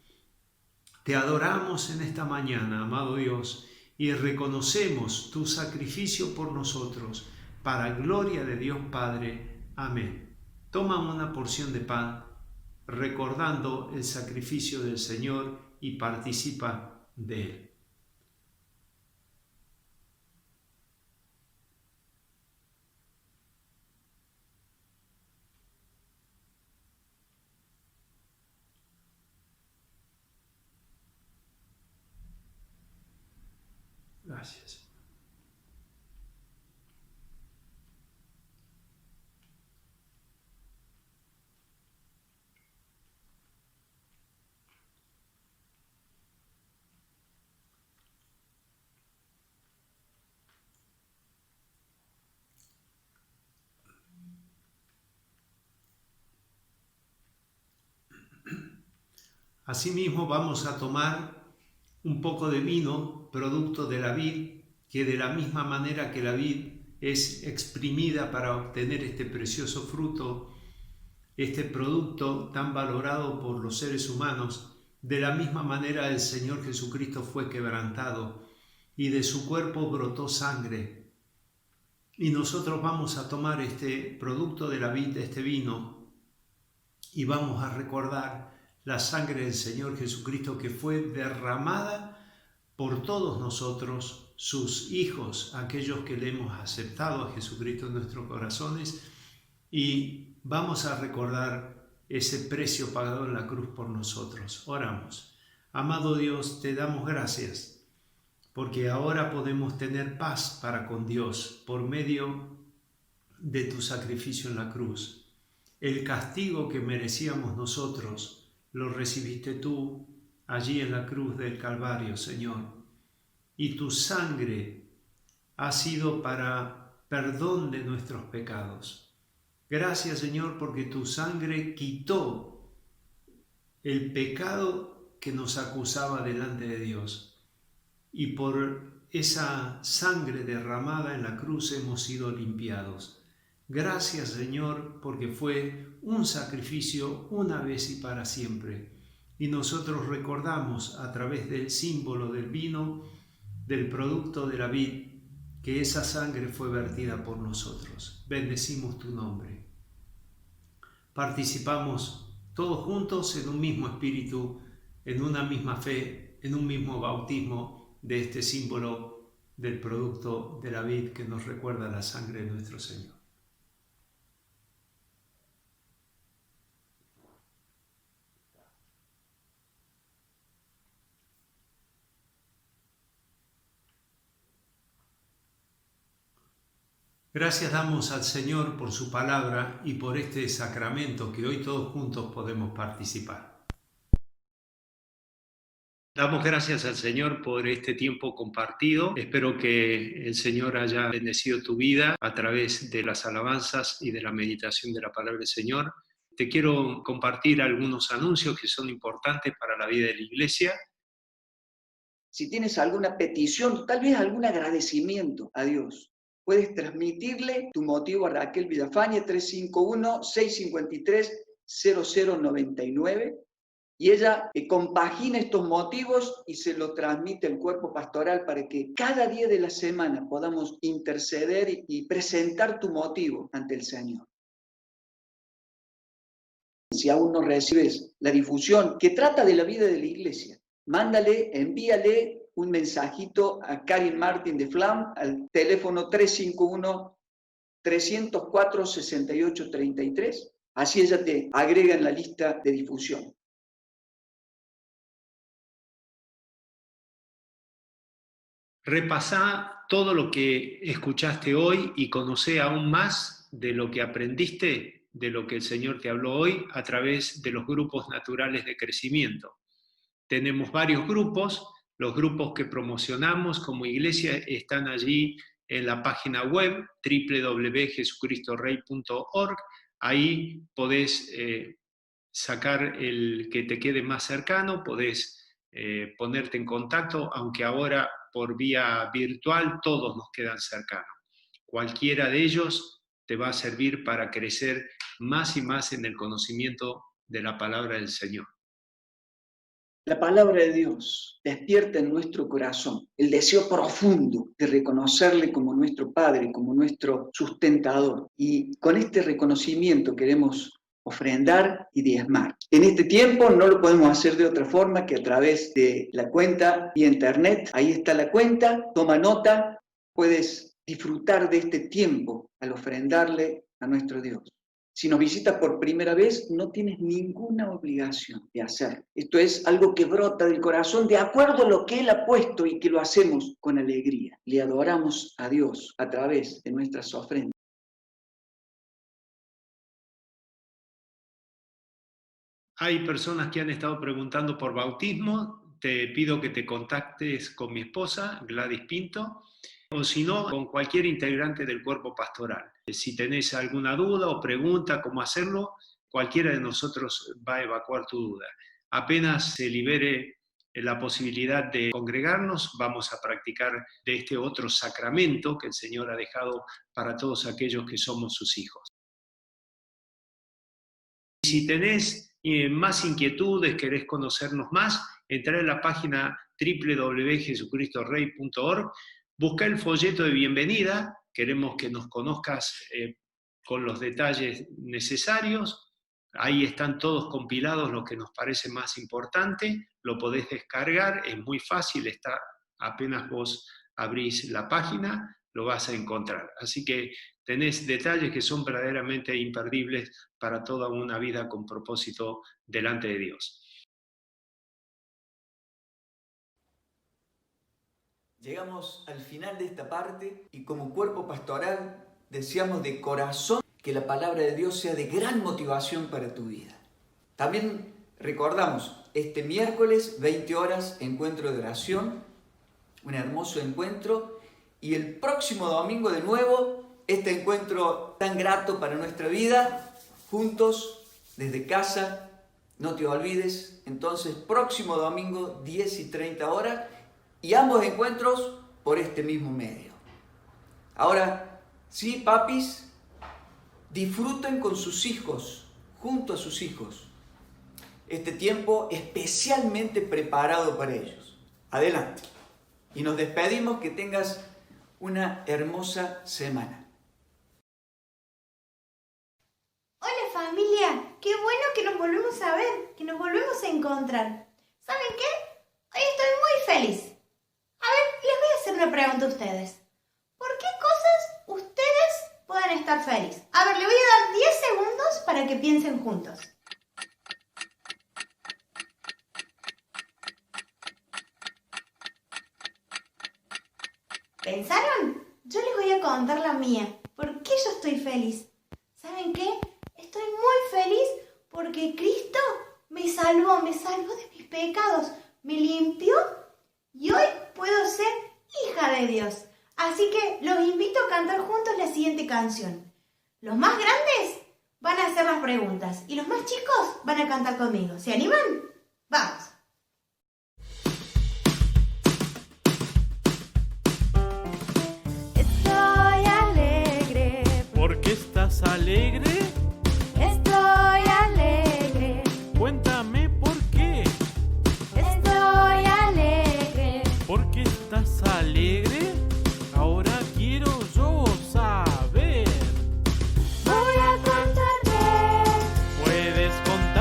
Te adoramos en esta mañana, amado Dios, y reconocemos tu sacrificio por nosotros, para gloria de Dios Padre. Amén. Toma una porción de pan, recordando el sacrificio del Señor, y participa de él. Gracias. Asimismo vamos a tomar un poco de vino, producto de la vid, que de la misma manera que la vid es exprimida para obtener este precioso fruto, este producto tan valorado por los seres humanos, de la misma manera el Señor Jesucristo fue quebrantado y de su cuerpo brotó sangre. Y nosotros vamos a tomar este producto de la vid, este vino, y vamos a recordar la sangre del Señor Jesucristo que fue derramada por todos nosotros, sus hijos, aquellos que le hemos aceptado a Jesucristo en nuestros corazones, y vamos a recordar ese precio pagado en la cruz por nosotros. Oramos. Amado Dios, te damos gracias, porque ahora podemos tener paz para con Dios por medio de tu sacrificio en la cruz. El castigo que merecíamos nosotros lo recibiste tú allí en la cruz del Calvario, Señor, y tu sangre ha sido para perdón de nuestros pecados. Gracias, Señor, porque tu sangre quitó el pecado que nos acusaba delante de Dios, y por esa sangre derramada en la cruz hemos sido limpiados. Gracias, Señor, porque fue un sacrificio una vez y para siempre. Y nosotros recordamos a través del símbolo del vino, del producto de la vid, que esa sangre fue vertida por nosotros. Bendecimos tu nombre. Participamos todos juntos en un mismo espíritu, en una misma fe, en un mismo bautismo de este símbolo del producto de la vid que nos recuerda la sangre de nuestro Señor. Gracias damos al Señor por su palabra y por este sacramento que hoy todos juntos podemos participar. Damos gracias al Señor por este tiempo compartido. Espero que el Señor haya bendecido tu vida a través de las alabanzas y de la meditación de la palabra del Señor. Te quiero compartir algunos anuncios que son importantes para la vida de la Iglesia. Si tienes alguna petición, tal vez algún agradecimiento a Dios, puedes transmitirle tu motivo a Raquel Villafañe, 351-653-0099, y ella compagina estos motivos y se lo transmite al cuerpo pastoral para que cada día de la semana podamos interceder y presentar tu motivo ante el Señor. Si aún no recibes la difusión que trata de la vida de la iglesia, envíale un mensajito a Karin Martin de Flam al teléfono 351-304-6833. Así ella te agrega en la lista de difusión. Repasá todo lo que escuchaste hoy y conocé aún más de lo que aprendiste, de lo que el Señor te habló hoy a través de los grupos naturales de crecimiento. Tenemos varios grupos, los grupos que promocionamos como iglesia están allí en la página web www.jesucristorey.org. Ahí podés sacar el que te quede más cercano, podés ponerte en contacto, aunque ahora por vía virtual todos nos quedan cercanos. Cualquiera de ellos te va a servir para crecer más y más en el conocimiento de la palabra del Señor. La palabra de Dios despierta en nuestro corazón el deseo profundo de reconocerle como nuestro Padre, como nuestro sustentador. Y con este reconocimiento queremos ofrendar y diezmar. En este tiempo no lo podemos hacer de otra forma que a través de la cuenta vía internet. Ahí está la cuenta, toma nota, puedes disfrutar de este tiempo al ofrendarle a nuestro Dios. Si nos visitas por primera vez, no tienes ninguna obligación de hacerlo. Esto es algo que brota del corazón de acuerdo a lo que Él ha puesto y que lo hacemos con alegría. Le adoramos a Dios a través de nuestras ofrendas. Hay personas que han estado preguntando por bautismo. Te pido que te contactes con mi esposa, Gladys Pinto, o si no, con cualquier integrante del cuerpo pastoral. Si tenés alguna duda o pregunta cómo hacerlo, cualquiera de nosotros va a evacuar tu duda. Apenas se libere la posibilidad de congregarnos, vamos a practicar de este otro sacramento que el Señor ha dejado para todos aquellos que somos sus hijos. Si tenés más inquietudes, querés conocernos más, entrá en la página www.jesucristorey.org, busca el folleto de bienvenida, queremos que nos conozcas con los detalles necesarios, ahí están todos compilados lo que nos parece más importante, lo podés descargar, es muy fácil, está apenas vos abrís la página, lo vas a encontrar. Así que tenés detalles que son verdaderamente imperdibles para toda una vida con propósito delante de Dios. Llegamos al final de esta parte y como cuerpo pastoral deseamos de corazón que la palabra de Dios sea de gran motivación para tu vida. También recordamos, este miércoles, 20 horas, encuentro de oración, un hermoso encuentro, y el próximo domingo de nuevo, este encuentro tan grato para nuestra vida, juntos, desde casa, no te olvides. Entonces, próximo domingo, 10:30 horas, y ambos encuentros por este mismo medio. Ahora, sí, papis, disfruten con sus hijos, junto a sus hijos, este tiempo especialmente preparado para ellos. Adelante. Y nos despedimos, que tengas una hermosa semana. Hola familia, qué bueno que nos volvemos a ver, que nos volvemos a encontrar. ¿Saben qué? Hoy estoy muy feliz. A ver, les voy a hacer una pregunta a ustedes. ¿Por qué cosas ustedes pueden estar felices? A ver, les voy a dar 10 segundos para que piensen juntos. ¿Pensaron? Yo les voy a contar la mía. ¿Por qué yo estoy feliz? ¿Saben qué? Estoy muy feliz porque Cristo me salvó de mis pecados, me limpió y hoy puedo ser hija de Dios. Así que los invito a cantar juntos la siguiente canción. Los más grandes van a hacer las preguntas y los más chicos van a cantar conmigo. ¿Se animan? ¡Vamos! ¿Por qué estás alegre? Estoy alegre. Cuéntame por qué. Estoy alegre. ¿Por qué estás alegre? Ahora quiero yo saber. Voy a contarte. Puedes contar.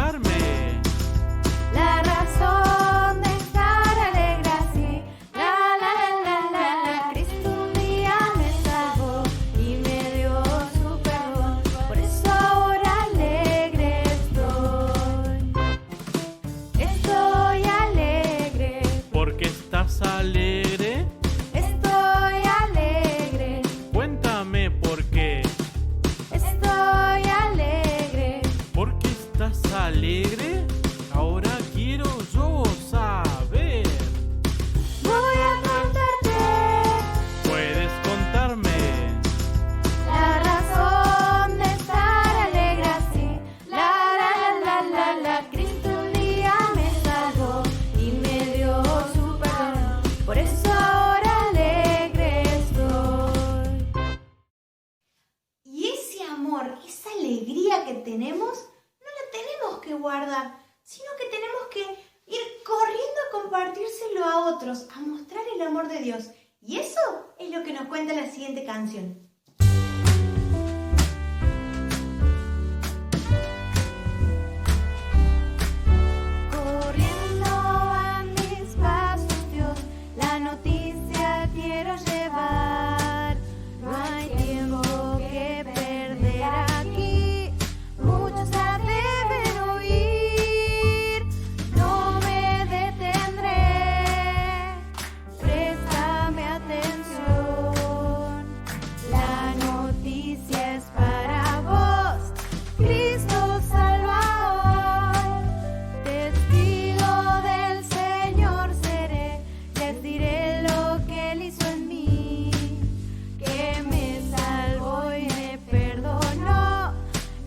alegría que tenemos no la tenemos que guardar, sino que tenemos que ir corriendo a compartírselo a otros, a mostrar el amor de Dios. Y eso es lo que nos cuenta la siguiente canción. Corriendo a mis pasos, Dios, la noticia quiero llevar. No hay tiempo que perder aquí, muchos la deben oír. No me detendré, préstame atención. La noticia es para vos, Cristo Salvador. Testigo del Señor seré, les diré lo que Él hizo en mí, que me salvó y me perdonó,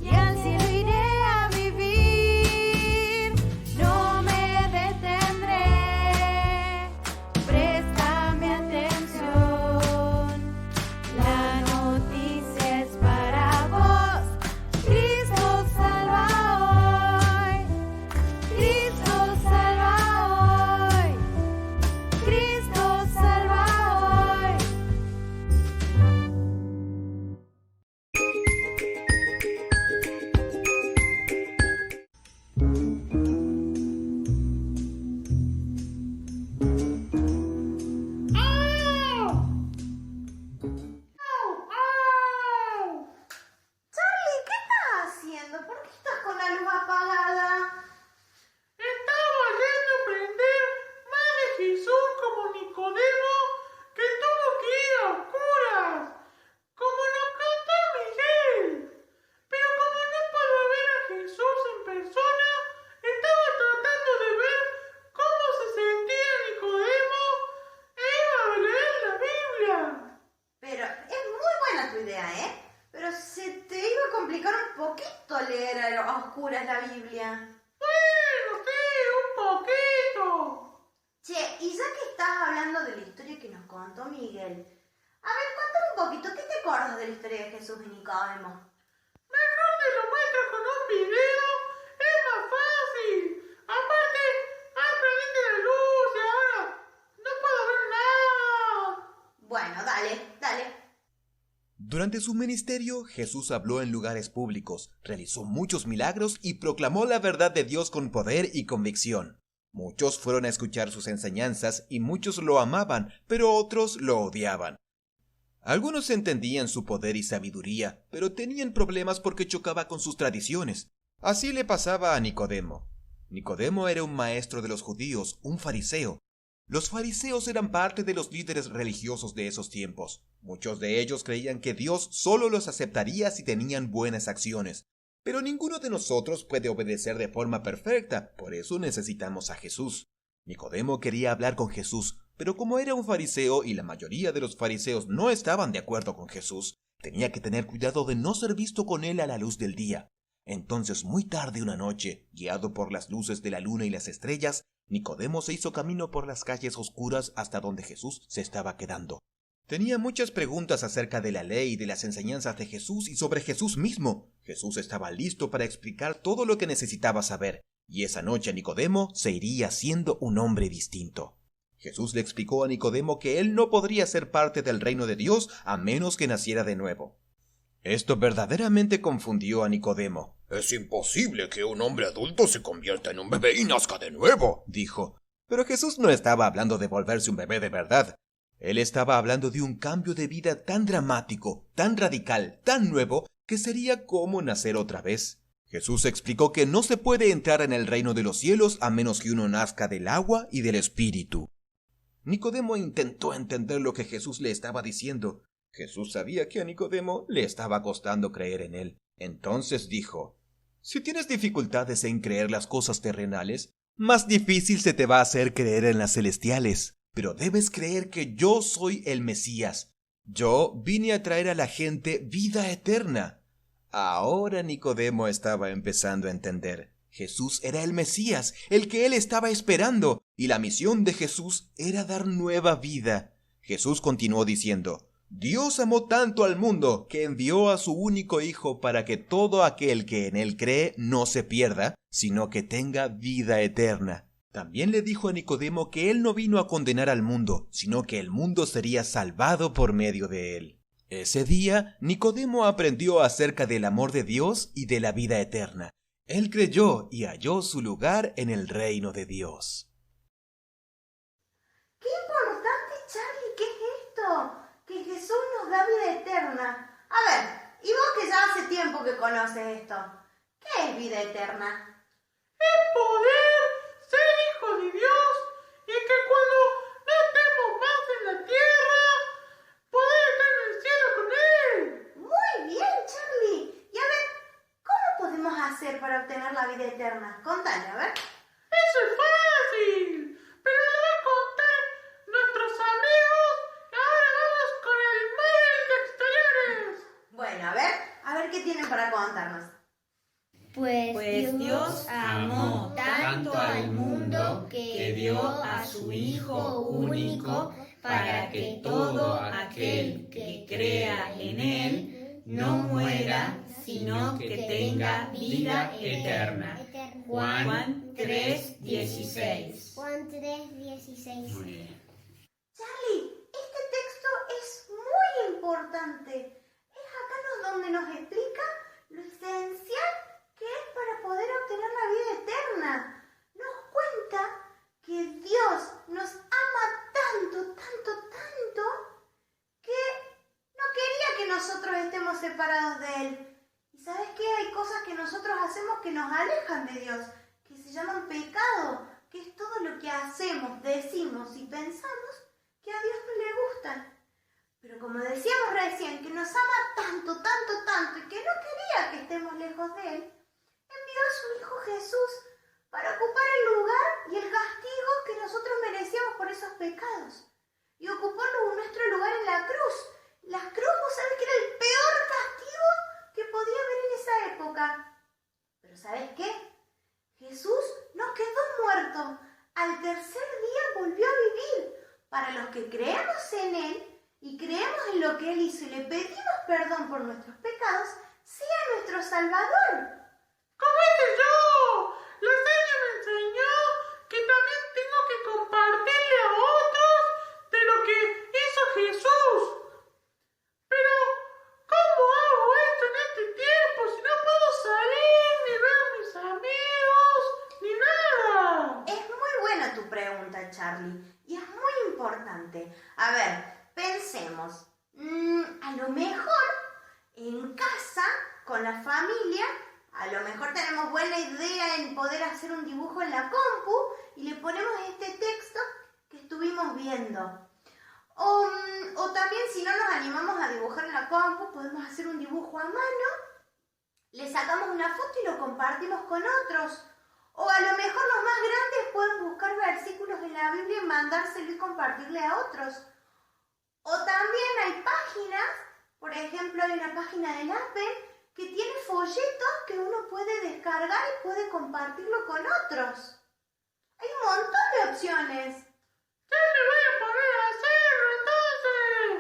y al cielo iré a vivir. No me detendré, préstame atención. La noticia es para vos, Cristo salva hoy, Cristo salva hoy, Cristo salva hoy. Charlie, ¿qué estás haciendo? ¿Por qué estás con la luz apagada? Estaba yendo a aprender más de Jesús como Nicodemo, que tuvo que ir a oscuras, como nos contó Miguel. Pero como no puedo ver a Jesús en persona, estaba tratando de ver cómo se sentía Nicodemo e iba a leer la Biblia. Pero es muy buena tu idea, ¿eh? Pero se te iba a complicar un poquito leer a oscuras la Biblia. Bueno, sí, un poquito. Che, y ya que estás hablando de la historia que nos contó Miguel, a ver, cuéntame un poquito, ¿qué te acuerdas de la historia de Jesús y Nicodemo? Mejor te lo muestro con un video, es más fácil. Aparte, hay prendiste la luz y ahora no puedo ver nada. Bueno, dale. Durante su ministerio, Jesús habló en lugares públicos, realizó muchos milagros y proclamó la verdad de Dios con poder y convicción. Muchos fueron a escuchar sus enseñanzas y muchos lo amaban, pero otros lo odiaban. Algunos entendían su poder y sabiduría, pero tenían problemas porque chocaba con sus tradiciones. Así le pasaba a Nicodemo. Nicodemo era un maestro de los judíos, un fariseo. Los fariseos eran parte de los líderes religiosos de esos tiempos. Muchos de ellos creían que Dios solo los aceptaría si tenían buenas acciones. Pero ninguno de nosotros puede obedecer de forma perfecta, por eso necesitamos a Jesús. Nicodemo quería hablar con Jesús, pero como era un fariseo y la mayoría de los fariseos no estaban de acuerdo con Jesús, tenía que tener cuidado de no ser visto con él a la luz del día. Entonces, muy tarde una noche, guiado por las luces de la luna y las estrellas, Nicodemo se hizo camino por las calles oscuras hasta donde Jesús se estaba quedando. Tenía muchas preguntas acerca de la ley y de las enseñanzas de Jesús y sobre Jesús mismo. Jesús estaba listo para explicar todo lo que necesitaba saber, y esa noche Nicodemo se iría siendo un hombre distinto. Jesús le explicó a Nicodemo que él no podría ser parte del reino de Dios a menos que naciera de nuevo. Esto verdaderamente confundió a Nicodemo. «Es imposible que un hombre adulto se convierta en un bebé y nazca de nuevo», dijo. Pero Jesús no estaba hablando de volverse un bebé de verdad. Él estaba hablando de un cambio de vida tan dramático, tan radical, tan nuevo, que sería como nacer otra vez. Jesús explicó que no se puede entrar en el reino de los cielos a menos que uno nazca del agua y del Espíritu. Nicodemo intentó entender lo que Jesús le estaba diciendo. Jesús sabía que a Nicodemo le estaba costando creer en él. Entonces dijo: «Si tienes dificultades en creer las cosas terrenales, más difícil se te va a hacer creer en las celestiales. Pero debes creer que yo soy el Mesías. Yo vine a traer a la gente vida eterna». Ahora Nicodemo estaba empezando a entender. Jesús era el Mesías, el que él estaba esperando, y la misión de Jesús era dar nueva vida. Jesús continuó diciendo: Dios amó tanto al mundo que envió a su único Hijo para que todo aquel que en él cree no se pierda, sino que tenga vida eterna. También le dijo a Nicodemo que él no vino a condenar al mundo, sino que el mundo sería salvado por medio de él. Ese día, Nicodemo aprendió acerca del amor de Dios y de la vida eterna. Él creyó y halló su lugar en el reino de Dios. ¡Qué importante, Charlie! ¿Qué es esto? Que Jesús nos da vida eterna. A ver, y vos que ya hace tiempo que conoces esto, ¿qué es vida eterna? Es poder ser hijo de Dios y que cuando no estemos más en la tierra, poder estar en el cielo con Él. Muy bien, Charlie. Y a ver, ¿cómo podemos hacer para obtener la vida eterna? Contale, a ver. Eso es fácil, pero lo va a contar nuestros amigos. Ahora vamos con el móvil de exteriores. Bueno, a ver qué tienen para contarnos. Pues Dios amó tanto al mundo que dio a su Hijo único para que todo aquel que crea en Él no muera, sino que tenga vida eterna. Juan 3:16. Juan 3:16. Muy bien. Charlie, este texto es muy importante. Es acá donde nos explica lo esencial que es para poder obtener la vida eterna. Nos cuenta que Dios nos ama tanto, tanto, tanto, que no quería que nosotros estemos separados de Él. ¿Y sabes qué? Hay cosas que nosotros hacemos que nos alejan de Dios, que se llaman pecado, que es todo lo que hacemos, decimos y pensamos que a Dios no le gustan. Pero como decíamos recién, que nos ama tanto, tanto, tanto, y que no quería que estemos lejos de Él, envió a su Hijo Jesús para ocupar el lugar y el castigo que nosotros merecíamos por esos pecados. Y ocupó nuestro lugar en la cruz. La cruz, ¿vos sabés que era el peor castigo que podía haber en esa época? Pero ¿sabés qué? Jesús no quedó muerto. Al tercer día volvió a vivir. Para los que creemos en Él y creemos en lo que Él hizo y le pedimos perdón por nuestros pecados, sea nuestro Salvador. ¿Cómo hice yo? La seña me enseñó que también tengo que compartirle a otros de lo que hizo Jesús. Pero, ¿cómo hago esto en este tiempo si no puedo salir, ni ver a mis amigos, ni nada? Es muy buena tu pregunta, Charlie, y es muy importante. A ver, pensemos. A lo mejor en casa, con la familia, a lo mejor tenemos buena idea en poder hacer un dibujo en la compu y le ponemos este texto que estuvimos viendo. O también, si no nos animamos a dibujar en la compu, podemos hacer un dibujo a mano, le sacamos una foto y lo compartimos con otros. O a lo mejor los más grandes pueden buscar versículos en la Biblia y mandárselo y compartirle a otros. O también hay páginas, por ejemplo, hay una página del Apple que tiene folletos que uno puede descargar y puede compartirlo con otros. Hay un montón de opciones. ¡Ya me voy a poner a hacerlo entonces!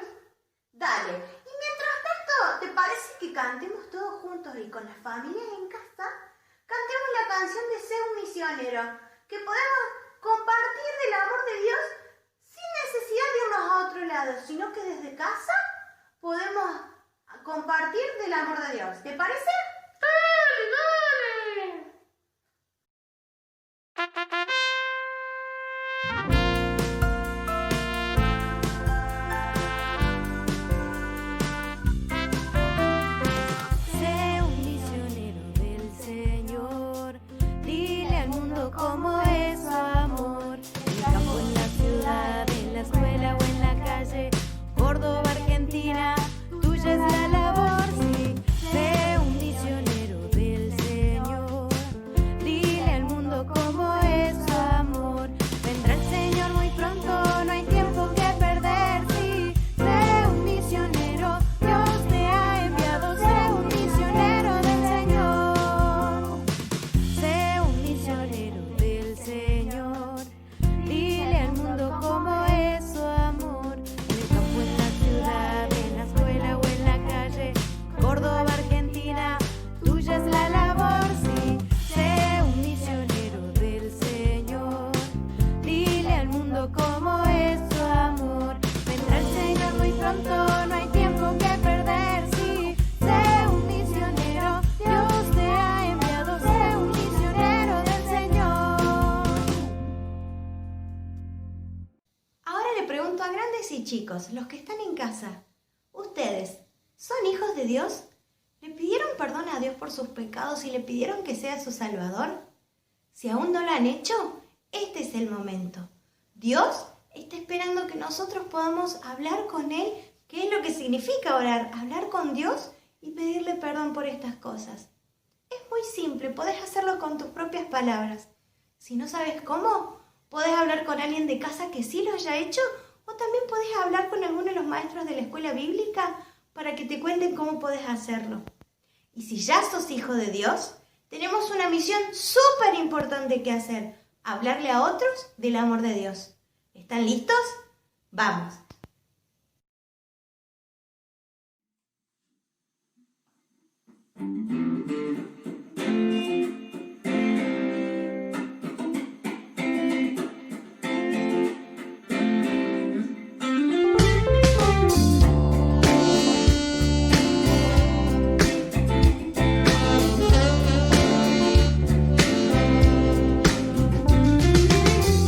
Dale. Y mientras tanto, ¿te parece que cantemos todos juntos y con las familias en casa? Cantemos la canción de Sé un misionero, que podemos compartir del amor de Dios sin necesidad de irnos a otro lado, sino que desde casa podemos compartir del amor de Dios. ¿Te parece? ¡Dale, dale! Sé un misionero del Señor, dile al mundo cómo es su amor. En el campo, en la ciudad, en la escuela o en la calle, Córdoba, Argentina, tuya es la labor, sí. Sé un misionero casa. ¿Ustedes son hijos de Dios? ¿Le pidieron perdón a Dios por sus pecados y le pidieron que sea su Salvador? Si aún no lo han hecho, este es el momento. Dios está esperando que nosotros podamos hablar con Él, que es lo que significa orar, hablar con Dios y pedirle perdón por estas cosas. Es muy simple, podés hacerlo con tus propias palabras. Si no sabes cómo, podés hablar con alguien de casa que sí lo haya hecho, o también podés hablar con alguno de los maestros de la escuela bíblica para que te cuenten cómo podés hacerlo. Y si ya sos hijo de Dios, tenemos una misión súper importante que hacer: hablarle a otros del amor de Dios. ¿Están listos? ¡Vamos!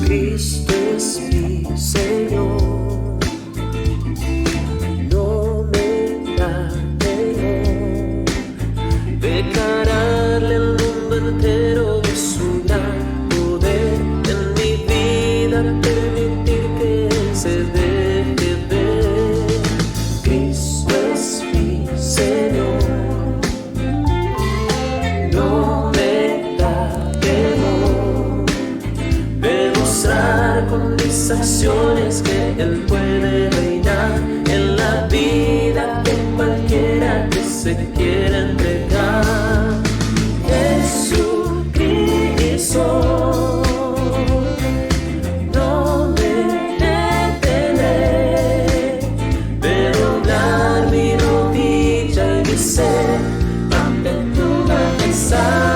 Cristo es mi Señor, no me da temor declararle al mundo entero de su gran poder en mi vida, permitir que Él se deje ver. Cristo es mi Señor, no me da temor demostrar con mis acciones que Él puede reinar en la vida de cualquiera que se quiera entregar. Jesucristo, no me detendré de doblar mi rodilla y mi ser ante tu majestad.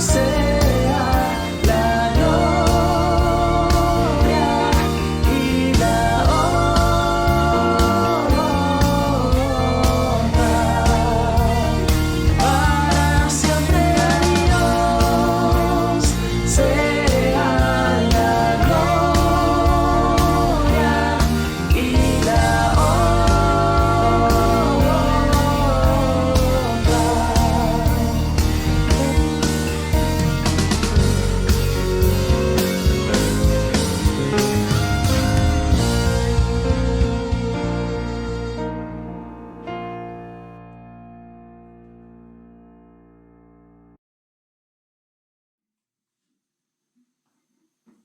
Sea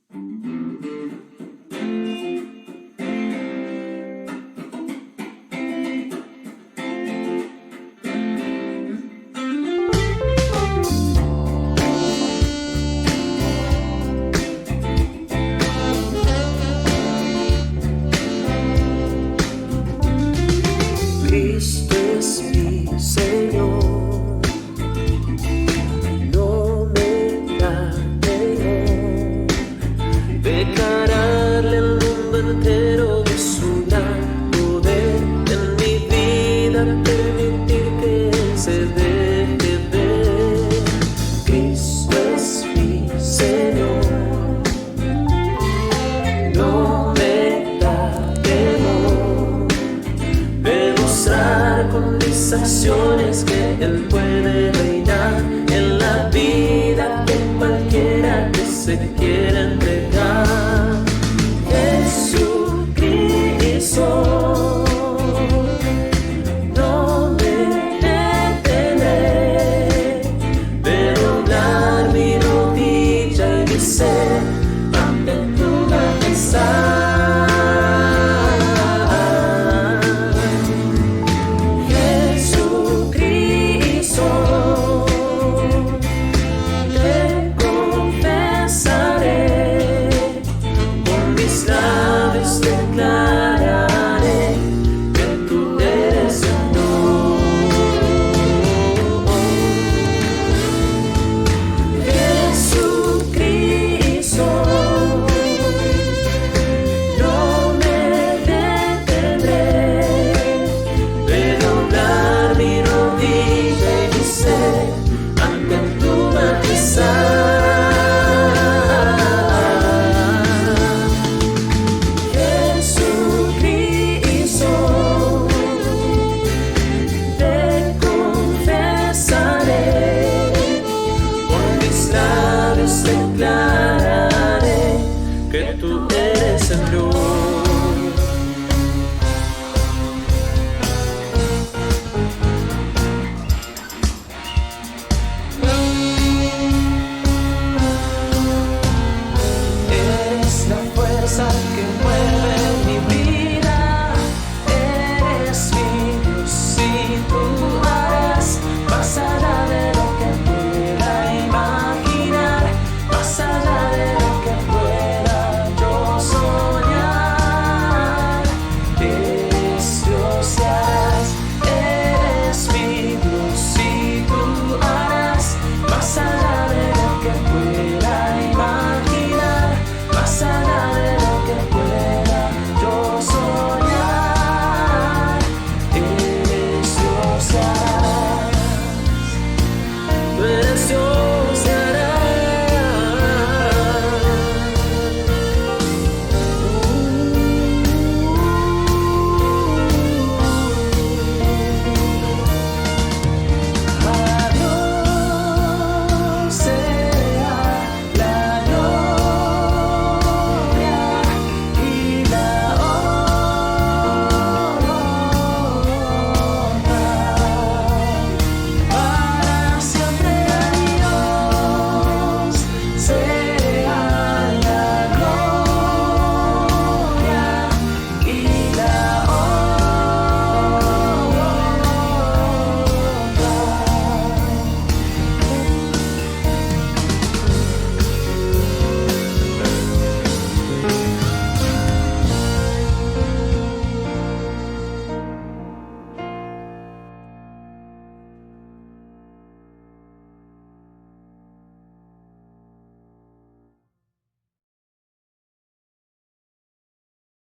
Cristo es mi Señor, no me da temor declararle al mundo entero de su gran poder en mi vida, permitir que Él se deje ver. Cristo es mi Señor, no me da temor demostrar con mis acciones que Él puede reinar en la vida de cualquiera que se quiera entregar. Jesucristo, no me detendré de doblar mi rodilla y de ser